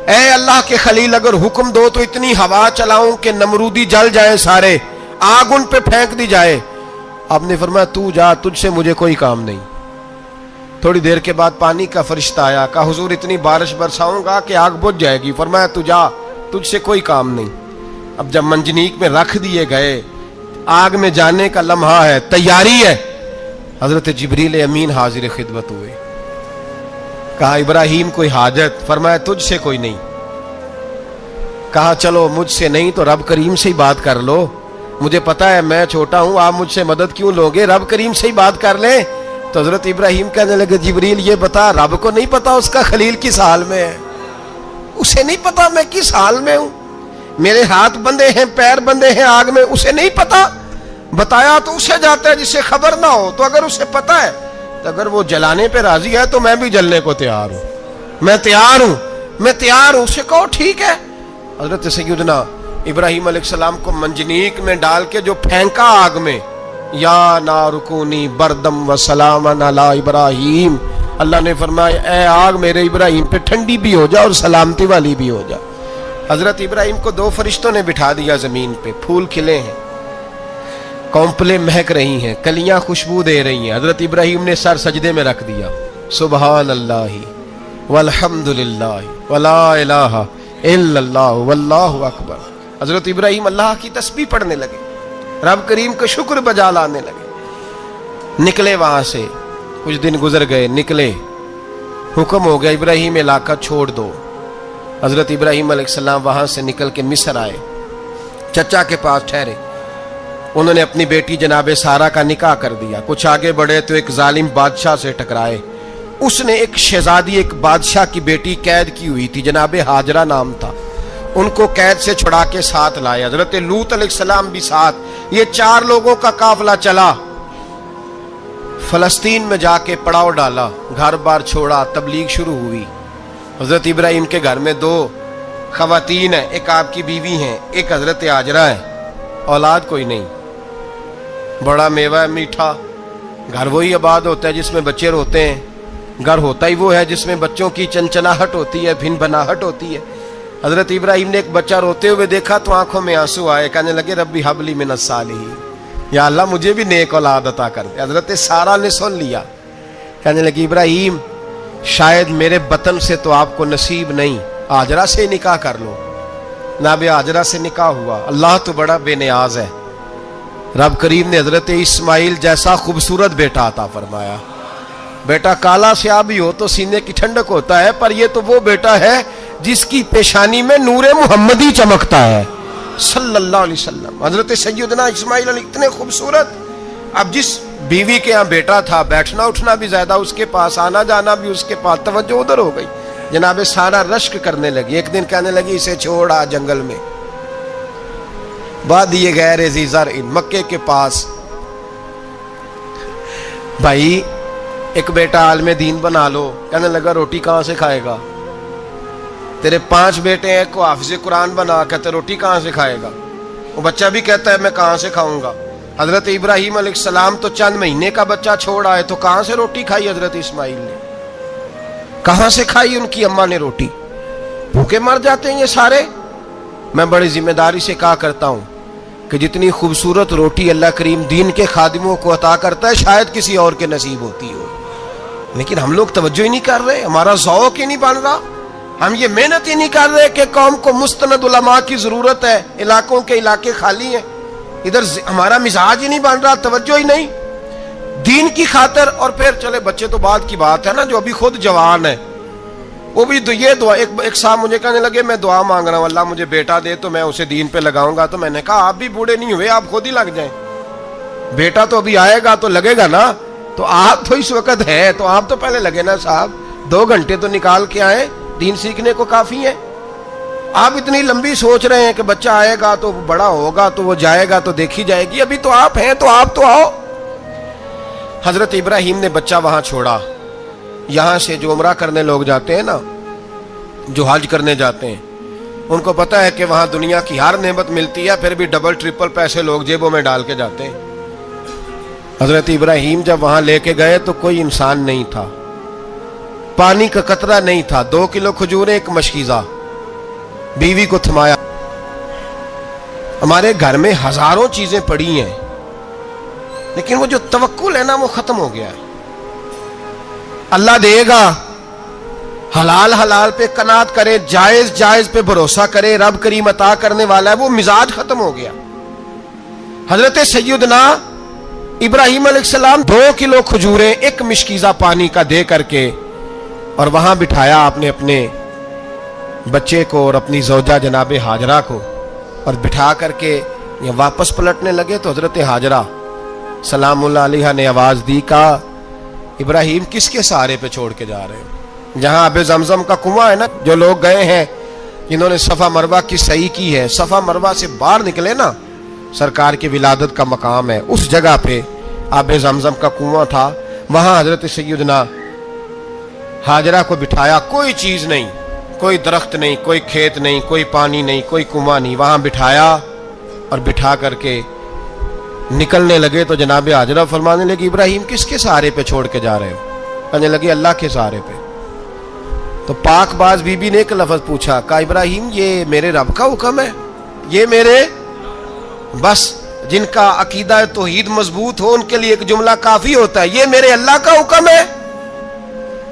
اے اللہ کے خلیل اگر حکم دو تو اتنی ہوا چلاؤں کہ نمرودی جل جائیں سارے, آگ ان پہ پھینک دی جائے. آپ نے فرمایا تو جا, تجھ سے مجھے کوئی کام نہیں. تھوڑی دیر کے بعد پانی کا فرشتہ آیا, کہا حضور اتنی بارش برساؤں گا کہ آگ بجھ جائے گی. فرمایا تو جا, تجھ سے کوئی کام نہیں. اب جب منجنیق میں رکھ دیے گئے, آگ میں جانے کا لمحہ ہے, تیاری ہے, حضرت جبریل امین حاضر خدمت ہوئے. کہا ابراہیم کوئی حاجت؟ فرمایا تجھ سے کوئی نہیں. کہا چلو مجھ سے نہیں تو رب کریم سے ہی بات کر لو, مجھے پتا ہے میں چھوٹا ہوں, آپ مجھ سے مدد کیوں لوگے, رب کریم سے ہی بات کر لیں. تو حضرت ابراہیم کہنے لگے جبریل یہ بتا, رب کو نہیں پتا اس کا خلیل کس حال میں ہے؟ اسے نہیں پتا میں کس حال میں ہوں, میرے ہاتھ بندے ہیں, پیر بندے ہیں آگ میں, اسے نہیں پتا. بتایا تو اسے جاتا ہے جس سے خبر نہ ہو. تو اگر اسے پتا ہے تو اگر وہ جلانے پہ راضی ہے تو میں بھی جلنے کو تیار ہوں, میں تیار ہوں, میں تیار ہوں. اسے کہو ٹھیک ہے. حضرت سیدنا ابراہیم علیہ السلام کو منجنیق میں ڈال کے جو پھینکا آگ میں, یا نارکونی بردم و سلامن علی ابراہیم, اللہ نے فرمایا اے آگ میرے ابراہیم پہ ٹھنڈی بھی ہو جا اور سلامتی والی بھی ہو جا. حضرت ابراہیم کو دو فرشتوں نے بٹھا دیا زمین پہ. پھول کھلے ہیں, کونپلیں مہک رہی ہیں, کلیاں خوشبو دے رہی ہیں. حضرت ابراہیم نے سر سجدے میں رکھ دیا, سبحان اللہ والحمد للہ ولا الہ الا اللہ واللہ اکبر. حضرت ابراہیم اللہ کی تسبیح پڑھنے لگے, رب کریم کا شکر بجا لانے لگے. نکلے وہاں سے, کچھ دن گزر گئے, نکلے, حکم ہو گیا ابراہیم علاقہ چھوڑ دو. حضرت ابراہیم علیہ السلام وہاں سے نکل کے مصر آئے, چچا کے پاس ٹھہرے. انہوں نے اپنی بیٹی جناب سارہ کا نکاح کر دیا. کچھ آگے بڑھے تو ایک ظالم بادشاہ سے ٹکرائے. اس نے ایک شہزادی, ایک بادشاہ کی بیٹی قید کی ہوئی تھی, جناب ہاجرہ نام تھا. ان کو قید سے چھڑا کے ساتھ لائے. حضرت لوط علیہ السلام بھی ساتھ. یہ 4 لوگوں کا قافلہ چلا, فلسطین میں جا کے پڑاؤ ڈالا, گھر بار چھوڑا, تبلیغ شروع ہوئی. حضرت ابراہیم کے گھر میں 2 خواتین ہیں, ایک آپ کی بیوی ہیں, ایک حضرت ہاجرہ ہے. اولاد کوئی نہیں, بڑا میوہ ہے میٹھا. گھر وہی آباد ہوتا ہے جس میں بچے روتے ہیں, گھر ہوتا ہی وہ ہے جس میں بچوں کی چنچناہٹ ہوتی ہے, بھن بھناہٹ ہوتی ہے. حضرت ابراہیم نے ایک بچہ روتے ہوئے دیکھا تو آنکھوں میں آنسو آئے, کہنے لگے ربی حب لی من الصالحین, یا اللہ مجھے بھی نیک اولاد عطا کر دے. حضرت سارہ نے سن لیا, کہنے لگی ابراہیم شاید میرے بطن سے تو آپ کو نصیب نہیں, ہاجرہ سے نکاح کر لو. جناب ہاجرہ سے نکاح ہوا. اللہ تو بڑا بے نیاز ہے, رب کریم نے حضرت اسماعیل جیسا خوبصورت بیٹا عطا فرمایا. بیٹا کالا سیاہ بھی ہو تو سینے کی ٹھنڈک ہوتا ہے, پر یہ تو وہ بیٹا ہے جس کی پیشانی میں نور محمدی چمکتا ہے صلی اللہ علیہ وسلم. حضرت سیدنا اسماعیل علیہ اتنے خوبصورت. اب جس بیوی کے یہاں بیٹا تھا, بیٹھنا اٹھنا بھی زیادہ اس کے پاس, آنا جانا بھی اس کے پاس, توجہ ادھر ہو گئی. جناب سارہ رشک کرنے لگی. ایک دن کہنے لگی اسے چھوڑا جنگل میں, وادی غیر ذی زرع, مکے کے پاس. بھائی ایک بیٹا عالم دین بنا لو. کہنے لگا روٹی کہاں سے کھائے گا, تیرے 5 بیٹے ہیں, کو حافظ قرآن بنا, کہتے روٹی کہاں سے کھائے گا. وہ بچہ بھی کہتا ہے میں کہاں سے کھاؤں گا. حضرت ابراہیم علیہ السلام تو چند مہینے کا بچہ چھوڑ آئے, تو کہاں سے روٹی کھائی حضرت اسماعیل نے, کہاں سے کھائی ان کی اماں نے روٹی. بھوکے مر جاتے ہیں یہ سارے. میں بڑی ذمہ داری سے کہا کرتا ہوں کہ جتنی خوبصورت روٹی اللہ کریم دین کے خادموں کو عطا کرتا ہے شاید کسی اور کے نصیب ہوتی ہو, لیکن ہم لوگ توجہ ہی نہیں کر رہے, ہمارا ذوق ہی نہیں بن رہا, ہم یہ محنت ہی نہیں کر رہے کہ قوم کو مستند علماء کی ضرورت ہے, علاقوں کے علاقے خالی ہیں, ادھر ہمارا مزاج ہی نہیں بن رہا, توجہ ہی نہیں دین کی خاطر. اور پھر چلے بچے تو بعد کی بات ہے نا, جو ابھی خود جوان ہے وہ بھی یہ دعا. ایک صاحب مجھے کہنے لگے میں دعا مانگ رہا ہوں اللہ مجھے بیٹا دے تو میں اسے دین پہ لگاؤں گا. تو میں نے کہا آپ بھی بوڑھے نہیں ہوئے, آپ خود ہی لگ جائیں, بیٹا تو ابھی آئے گا تو لگے گا نا. تو آپ تو اس وقت ہے تو آپ تو پہلے لگے نا صاحب, 2 گھنٹے تو نکال کے آئے, دین سیکھنے کو کافی ہے. آپ اتنی لمبی سوچ رہے ہیں کہ بچہ آئے گا تو بڑا ہوگا تو وہ جائے گا تو دیکھی جائے گی, ابھی تو آپ ہیں تو آپ تو آؤ. حضرت ابراہیم نے بچہ وہاں چھوڑا, یہاں سے جو عمرہ کرنے لوگ جاتے ہیں نا، جو حج کرنے جاتے ہیں، ان کو پتہ ہے کہ وہاں دنیا کی ہر نعمت ملتی ہے، پھر بھی ڈبل ٹرپل پیسے لوگ جیبوں میں ڈال کے جاتے ہیں۔ حضرت ابراہیم جب وہاں لے کے گئے تو کوئی انسان نہیں تھا، پانی کا قطرہ نہیں تھا، 2 کلو کھجوریں، ایک مشکیزہ، بیوی کو تھمایا۔ ہمارے گھر میں ہزاروں چیزیں پڑی ہیں، لیکن وہ جو توکل ہے نا وہ ختم ہو گیا ہے۔ اللہ دے گا، حلال حلال پہ قناعت کرے، جائز جائز پہ بھروسہ کرے، رب کریم عطا کرنے والا ہے، وہ مزاج ختم ہو گیا۔ حضرت سیدنا ابراہیم علیہ السلام 2 کلو کھجوریں، ایک مشکیزہ پانی کا دے کر کے، اور وہاں بٹھایا آپ نے اپنے بچے کو اور اپنی زوجہ جناب ہاجرہ کو، اور بٹھا کر کے یہ واپس پلٹنے لگے تو حضرت ہاجرہ سلام اللہ علیہ نے آواز دی، کہا ابراہیم کس کے سہارے پہ چھوڑ کے جا رہے ہیں؟ جہاں آب زمزم کا کنواں ہے نا، جو لوگ گئے ہیں جنہوں نے صفا مروہ کی صحیح کی ہے، صفا مروہ سے باہر نکلے نا، سرکار کی ولادت کا مقام ہے، اس جگہ پہ آب زمزم کا کنواں تھا، وہاں حضرت سیدنا ہاجرہ کو بٹھایا، کوئی چیز نہیں، کوئی درخت نہیں، کوئی کھیت نہیں، کوئی پانی نہیں، کوئی کنواں نہیں، وہاں بٹھایا اور بٹھا کر کے نکلنے لگے تو جناب ہاجرہ فرمانے لگی ابراہیم کس کے سہارے پہ چھوڑ کے جا رہے ہو؟ کہنے لگی اللہ کے سہارے پہ۔ تو پاک باز بی بی نے ایک لفظ پوچھا، کہا ابراہیم یہ میرے رب کا حکم ہے، یہ میرے، بس جن کا عقیدہ توحید مضبوط ہو ان کے لیے ایک جملہ کافی ہوتا ہے، یہ میرے اللہ کا حکم ہے۔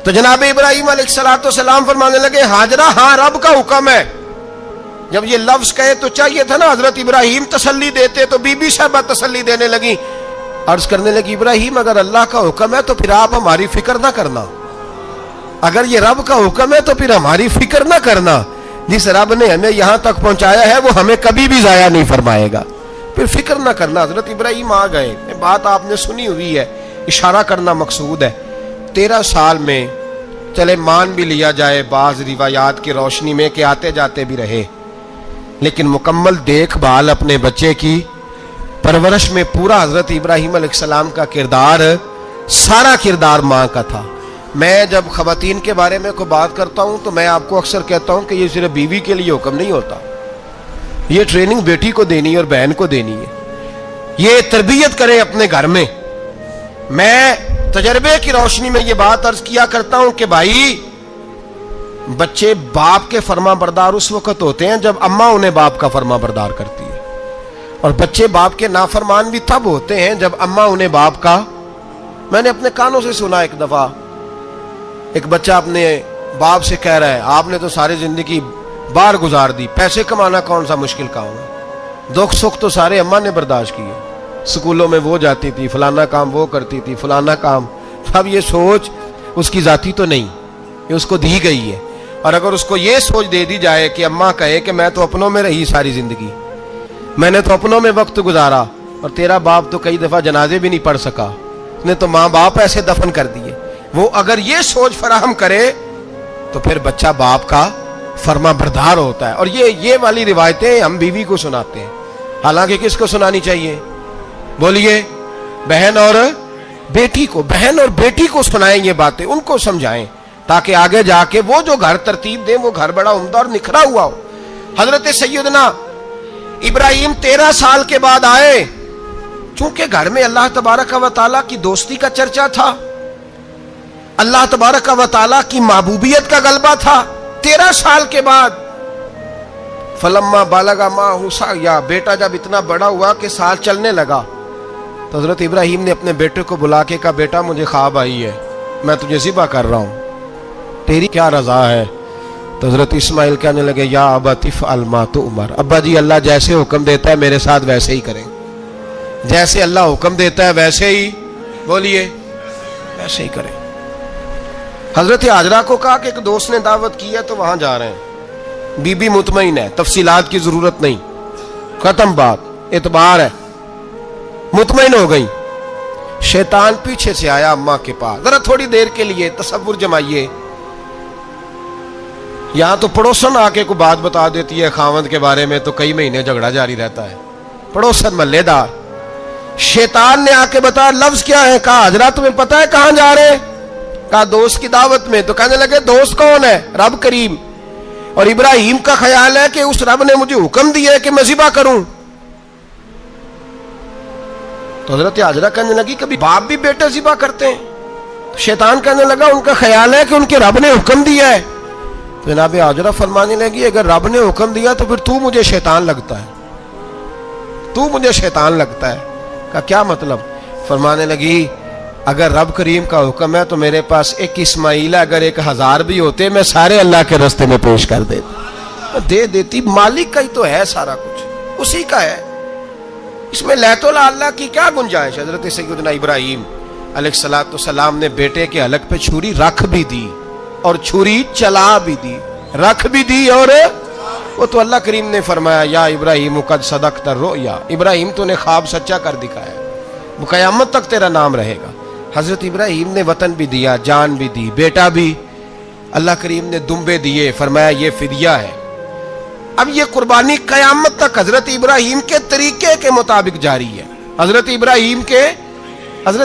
تو جناب ابراہیم علیہ السلام فرمانے لگے ہاجرہ ہاں رب کا حکم ہے۔ جب یہ لفظ کہے تو چاہیے تھا نا حضرت ابراہیم تسلی دیتے، تو بی بی صاحبہ تسلی دینے لگی، عرض کرنے لگی ابراہیم اگر اللہ کا حکم ہے تو پھر آپ ہماری فکر نہ کرنا، اگر یہ رب کا حکم ہے تو پھر ہماری فکر نہ کرنا، جس رب نے ہمیں یہاں تک پہنچایا ہے وہ ہمیں کبھی بھی ضائع نہیں فرمائے گا، پھر فکر نہ کرنا۔ حضرت ابراہیم آ گئے، بات آپ نے سنی ہوئی ہے، اشارہ کرنا مقصود ہے۔ 13 سال میں چلے مان بھی لیا جائے بعض روایات کی روشنی میں کہ آتے جاتے بھی رہے، لیکن مکمل دیکھ بھال اپنے بچے کی پرورش میں پورا حضرت ابراہیم علیہ السلام کا کردار، سارا کردار ماں کا تھا۔ میں جب خواتین کے بارے میں کوئی بات کرتا ہوں تو میں آپ کو اکثر کہتا ہوں کہ یہ صرف بیوی کے لیے حکم نہیں ہوتا، یہ ٹریننگ بیٹی کو دینی ہے اور بہن کو دینی ہے، یہ تربیت کرے اپنے گھر میں۔ میں تجربے کی روشنی میں یہ بات عرض کیا کرتا ہوں کہ بھائی بچے باپ کے فرما بردار اس وقت ہوتے ہیں جب اماں انہیں باپ کا فرما بردار کرتی ہے، اور بچے باپ کے نافرمان بھی تب ہوتے ہیں جب اماں انہیں باپ کا۔ میں نے اپنے کانوں سے سنا ایک دفعہ ایک بچہ اپنے باپ سے کہہ رہا ہے آپ نے تو ساری زندگی باہر گزار دی، پیسے کمانا کون سا مشکل کام ہے، دکھ سکھ تو سارے اماں نے برداشت کیے، سکولوں میں وہ جاتی تھی، فلانا کام وہ کرتی تھی، فلانا کام۔ اب یہ سوچ اس کی ذاتی تو نہیں، یہ اس کو دی گئی ہے، اور اگر اس کو یہ سوچ دے دی جائے کہ اماں کہے کہ میں تو اپنوں میں رہی ساری زندگی، میں نے تو اپنوں میں وقت گزارا، اور تیرا باپ تو کئی دفعہ جنازے بھی نہیں پڑھ سکا، اس نے تو ماں باپ ایسے دفن کر دیے، وہ اگر یہ سوچ فراہم کرے تو پھر بچہ باپ کا فرما بردار ہوتا ہے۔ اور یہ والی روایتیں ہم بیوی کو سناتے ہیں، حالانکہ کس کو سنانی چاہیے؟ بولیے، بہن اور بیٹی کو، بہن اور بیٹی کو سنائیں یہ باتیں، ان کو سمجھائیں تاکہ آگے جا کے وہ جو گھر ترتیب دیں وہ گھر بڑا عمدہ اور نکھرا ہوا ہو۔ حضرت سیدنا ابراہیم 13 سال کے بعد آئے، چونکہ گھر میں اللہ تبارک و تعالیٰ کی دوستی کا چرچا تھا، اللہ تبارک و تعالیٰ کی محبوبیت کا غلبہ تھا۔ 13 سال کے بعد فلما بالغ معہ سعیا، بیٹا جب اتنا بڑا ہوا کہ سال چلنے لگا تو حضرت ابراہیم نے اپنے بیٹے کو بلا کے کہا بیٹا مجھے خواب آئی ہے، میں تجھے ذبح کر رہا ہوں، تیری کیا رضا ہے؟ تو حضرت اسماعیل کہنے لگے یا ابت افعل ما تؤمر، ابا جی اللہ جیسے حکم دیتا ہے میرے ساتھ ویسے ہی کریں، جیسے اللہ حکم دیتا ہے ویسے ہی، بولیے، ویسے ہی کریں۔ حضرت ہاجرہ کو کہا کہ ایک دوست نے دعوت کی ہے تو وہاں جا رہے ہیں، بی بی مطمئن ہے، تفصیلات کی ضرورت نہیں، ختم بات، اعتبار ہے، مطمئن ہو گئی۔ شیطان پیچھے سے آیا اماں کے پاس، ذرا تھوڑی دیر کے لیے تصور جمائیے، یہاں تو پڑوسن آ کے کوئی بات بتا دیتی ہے خاوند کے بارے میں تو کئی مہینے جھگڑا جاری رہتا ہے، پڑوسن محلے دار۔ شیطان نے آ کے بتایا لفظ کیا ہے، کہا ہاجرہ تمہیں پتا ہے کہاں جا رہے ہیں؟ کہا دوست کی دعوت میں. تو کہنے لگے دوست کون ہے؟ رب کریم. اور ابراہیم کا خیال ہے کہ اس رب نے مجھے حکم دیا ہے کہ میں ذبح کروں. تو حضرت ہاجرہ کہنے لگی کبھی باپ بھی بیٹے ذبح کرتے ہیں؟ تو شیطان کہنے لگا ان کا خیال ہے کہ ان کے رب نے حکم دیا ہے. تو جناب ہاجرہ فرمانے لگی اگر رب نے حکم دیا تو پھر تو مجھے شیطان لگتا ہے, تو مجھے شیطان لگتا ہے. کا کیا مطلب؟ فرمانے لگی اگر رب کریم کا حکم ہے تو میرے پاس ایک اسماعیل ہے, اگر 1000 بھی ہوتے میں سارے اللہ کے راستے میں پیش کر دے دیتی. مالک کا ہی تو ہے سارا کچھ, اسی کا ہے, اس میں لیت اللہ کی کیا گنجائش. حضرت سیدنا ابراہیم علیہ السلام نے بیٹے کے حلق پہ چھری رکھ بھی دی اور چھری چلا بھی دی, رکھ بھی دی. اور وہ تو اللہ کریم نے فرمایا یا ابراہیم قد صدقت الرؤیا, ابراہیم تو نے خواب سچا کر دکھایا, وہ قیامت تک تیرا نام رہے گا. حضرت ابراہیم نے وطن بھی دیا, جان بھی دی, بیٹا بھی. اللہ کریم نے دمبے دیے, فرمایا یہ فدیہ ہے. اب یہ قربانی قیامت تک حضرت ابراہیم کے طریقے کے مطابق جاری ہے. حضرت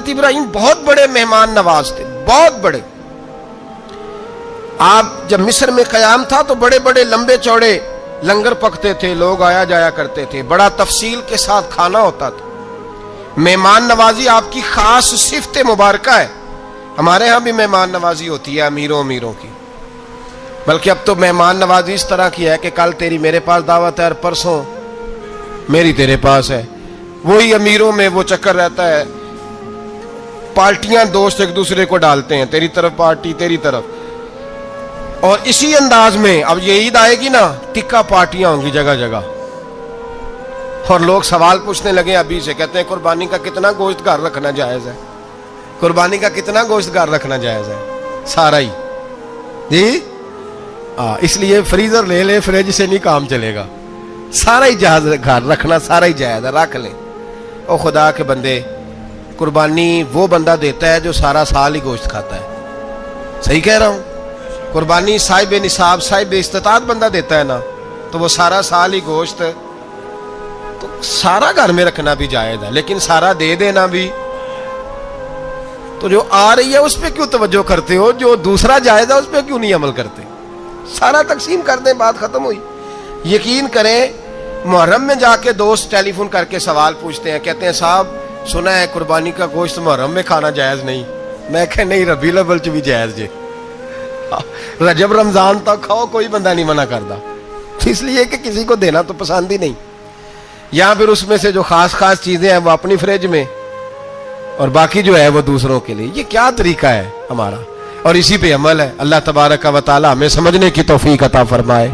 ابراہیم بہت بڑے مہمان نواز تھے, بہت بڑے. آپ جب مصر میں قیام تھا تو بڑے بڑے لمبے چوڑے لنگر پکتے تھے, لوگ آیا جایا کرتے تھے, بڑا تفصیل کے ساتھ کھانا ہوتا تھا. مہمان نوازی آپ کی خاص صفت مبارکہ ہے. ہمارے ہاں بھی مہمان نوازی ہوتی ہے امیروں کی, بلکہ اب تو مہمان نوازی اس طرح کی ہے کہ کل تیری میرے پاس دعوت ہے اور پرسوں میری تیرے پاس ہے. وہی امیروں میں وہ چکر رہتا ہے, پارٹیاں دوست ایک دوسرے کو ڈالتے ہیں, تیری طرف پارٹی تیری طرف. اور اسی انداز میں اب یہ عید آئے گی نا, ٹکا پارٹیاں ہوں گی جگہ جگہ. اور لوگ سوال پوچھنے لگے ابھی سے, کہتے ہیں قربانی کا کتنا گوشت گھر رکھنا جائز ہے, قربانی کا کتنا گوشت گھر رکھنا جائز ہے؟ سارا ہی جی. اس لیے فریزر لے لے, فریج سے نہیں کام چلے گا. سارا ہی جہاز گھر رکھنا سارا ہی جائز ہے, رکھ لیں. او خدا کے بندے, قربانی وہ بندہ دیتا ہے جو سارا سال ہی گوشت کھاتا ہے. صحیح کہہ رہا ہوں؟ قربانی صاحب نصاب صاحب استطاعت بندہ دیتا ہے نا, تو وہ سارا سال ہی گوشت, تو سارا گھر میں رکھنا بھی جائز ہے, لیکن سارا دے دینا بھی. تو جو آ رہی ہے اس پہ کیوں توجہ کرتے ہو, جو دوسرا جائز ہے اس پہ کیوں نہیں عمل کرتے؟ سارا تقسیم کر دیں, بات ختم ہوئی. یقین کریں محرم میں جا کے دوست ٹیلی فون کر کے سوال پوچھتے ہیں, کہتے ہیں صاحب سنا ہے قربانی کا گوشت محرم میں کھانا جائز نہیں. میں کہ نہیں, ربیع الاول چ بھی جائز جے, رجب رمضان تک کھاؤ, کوئی بندہ نہیں منع کرتا. اس لیے کہ کسی کو دینا تو پسند ہی نہیں. یا پھر اس میں سے جو خاص چیزیں ہیں وہ اپنی فریج میں, اور باقی جو ہے وہ دوسروں کے لیے. یہ کیا طریقہ ہے ہمارا؟ اور اسی پہ عمل ہے. اللہ تبارک و تعالی ہمیں سمجھنے کی توفیق عطا فرمائے.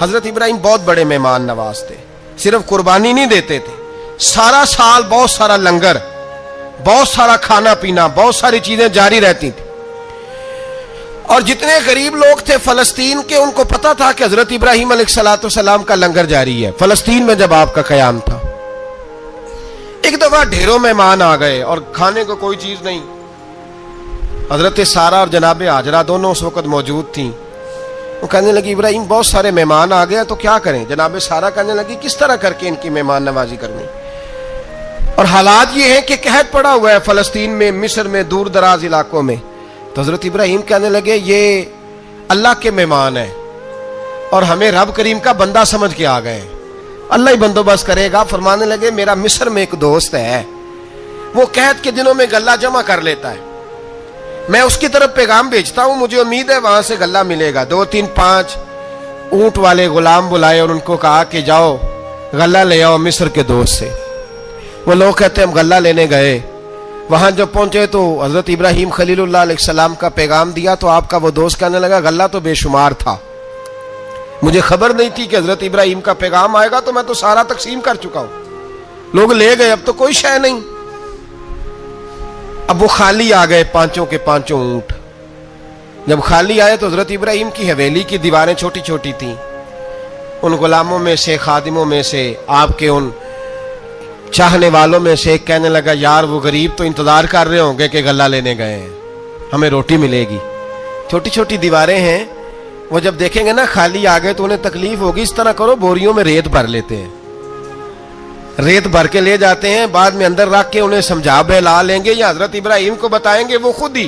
حضرت ابراہیم بہت بڑے مہمان نواز تھے. صرف قربانی نہیں دیتے تھے, سارا سال بہت سارا لنگر, بہت سارا کھانا پینا, بہت ساری چیزیں جاری رہتی تھی. اور جتنے غریب لوگ تھے فلسطین کے, ان کو پتا تھا کہ حضرت ابراہیم علیہ السلام کا لنگر جاری ہے. فلسطین میں جب آپ کا قیام تھا, ایک دفعہ ڈھیروں مہمان آ گئے اور کھانے کو کوئی چیز نہیں. حضرت سارہ اور جناب ہاجرہ دونوں اس وقت موجود تھیں. وہ کہنے لگی ابراہیم بہت سارے مہمان آ گئے تو کیا کریں؟ جناب سارہ کہنے لگی کس طرح کر کے ان کی مہمان نوازی کرنی. اور حالات یہ ہیں کہ قحط پڑا ہوا ہے فلسطین میں, مصر میں, دور دراز علاقوں میں. تو حضرت ابراہیم کہنے لگے یہ اللہ کے مہمان ہیں اور ہمیں رب کریم کا بندہ سمجھ کے آ گئے, اللہ ہی بندوبست کرے گا. فرمانے لگے میرا مصر میں ایک دوست ہے, وہ قحط کے دنوں میں غلہ جمع کر لیتا ہے, میں اس کی طرف پیغام بھیجتا ہوں, مجھے امید ہے وہاں سے غلہ ملے گا. 2 3 5 اونٹ والے غلام بلائے اور ان کو کہا کہ جاؤ غلہ لے آؤ مصر کے دوست سے. وہ لوگ کہتے ہیں ہم غلہ لینے گئے, وہاں جب پہنچے تو حضرت ابراہیم خلیل اللہ علیہ السلام کا پیغام دیا تو آپ کا وہ دوست کہنے لگا غلہ تو بے شمار تھا, مجھے خبر نہیں تھی کہ حضرت ابراہیم کا پیغام آئے گا, تو میں تو سارا تقسیم کر چکا ہوں, لوگ لے گئے, اب تو کوئی شے نہیں. اب وہ خالی آ گئے 5 کے 5 اونٹ. جب خالی آئے تو حضرت ابراہیم کی حویلی کی دیواریں چھوٹی چھوٹی تھیں. ان غلاموں میں سے, خادموں میں سے, آپ کے ان چاہنے والوں میں سے ایک کہنے لگا یار وہ غریب تو انتظار کر رہے ہوں گے کہ غلہ لینے گئے ہیں, ہمیں روٹی ملے گی. چھوٹی چھوٹی دیواریں ہیں, وہ جب دیکھیں گے نا خالی آ گئے تو انہیں تکلیف ہوگی. اس طرح کرو بوریوں میں ریت بھر لیتے ہیں, ریت بھر کے لے جاتے ہیں, بعد میں اندر رکھ کے انہیں سمجھا بہلا لیں گے, یا حضرت ابراہیم کو بتائیں گے, وہ خود ہی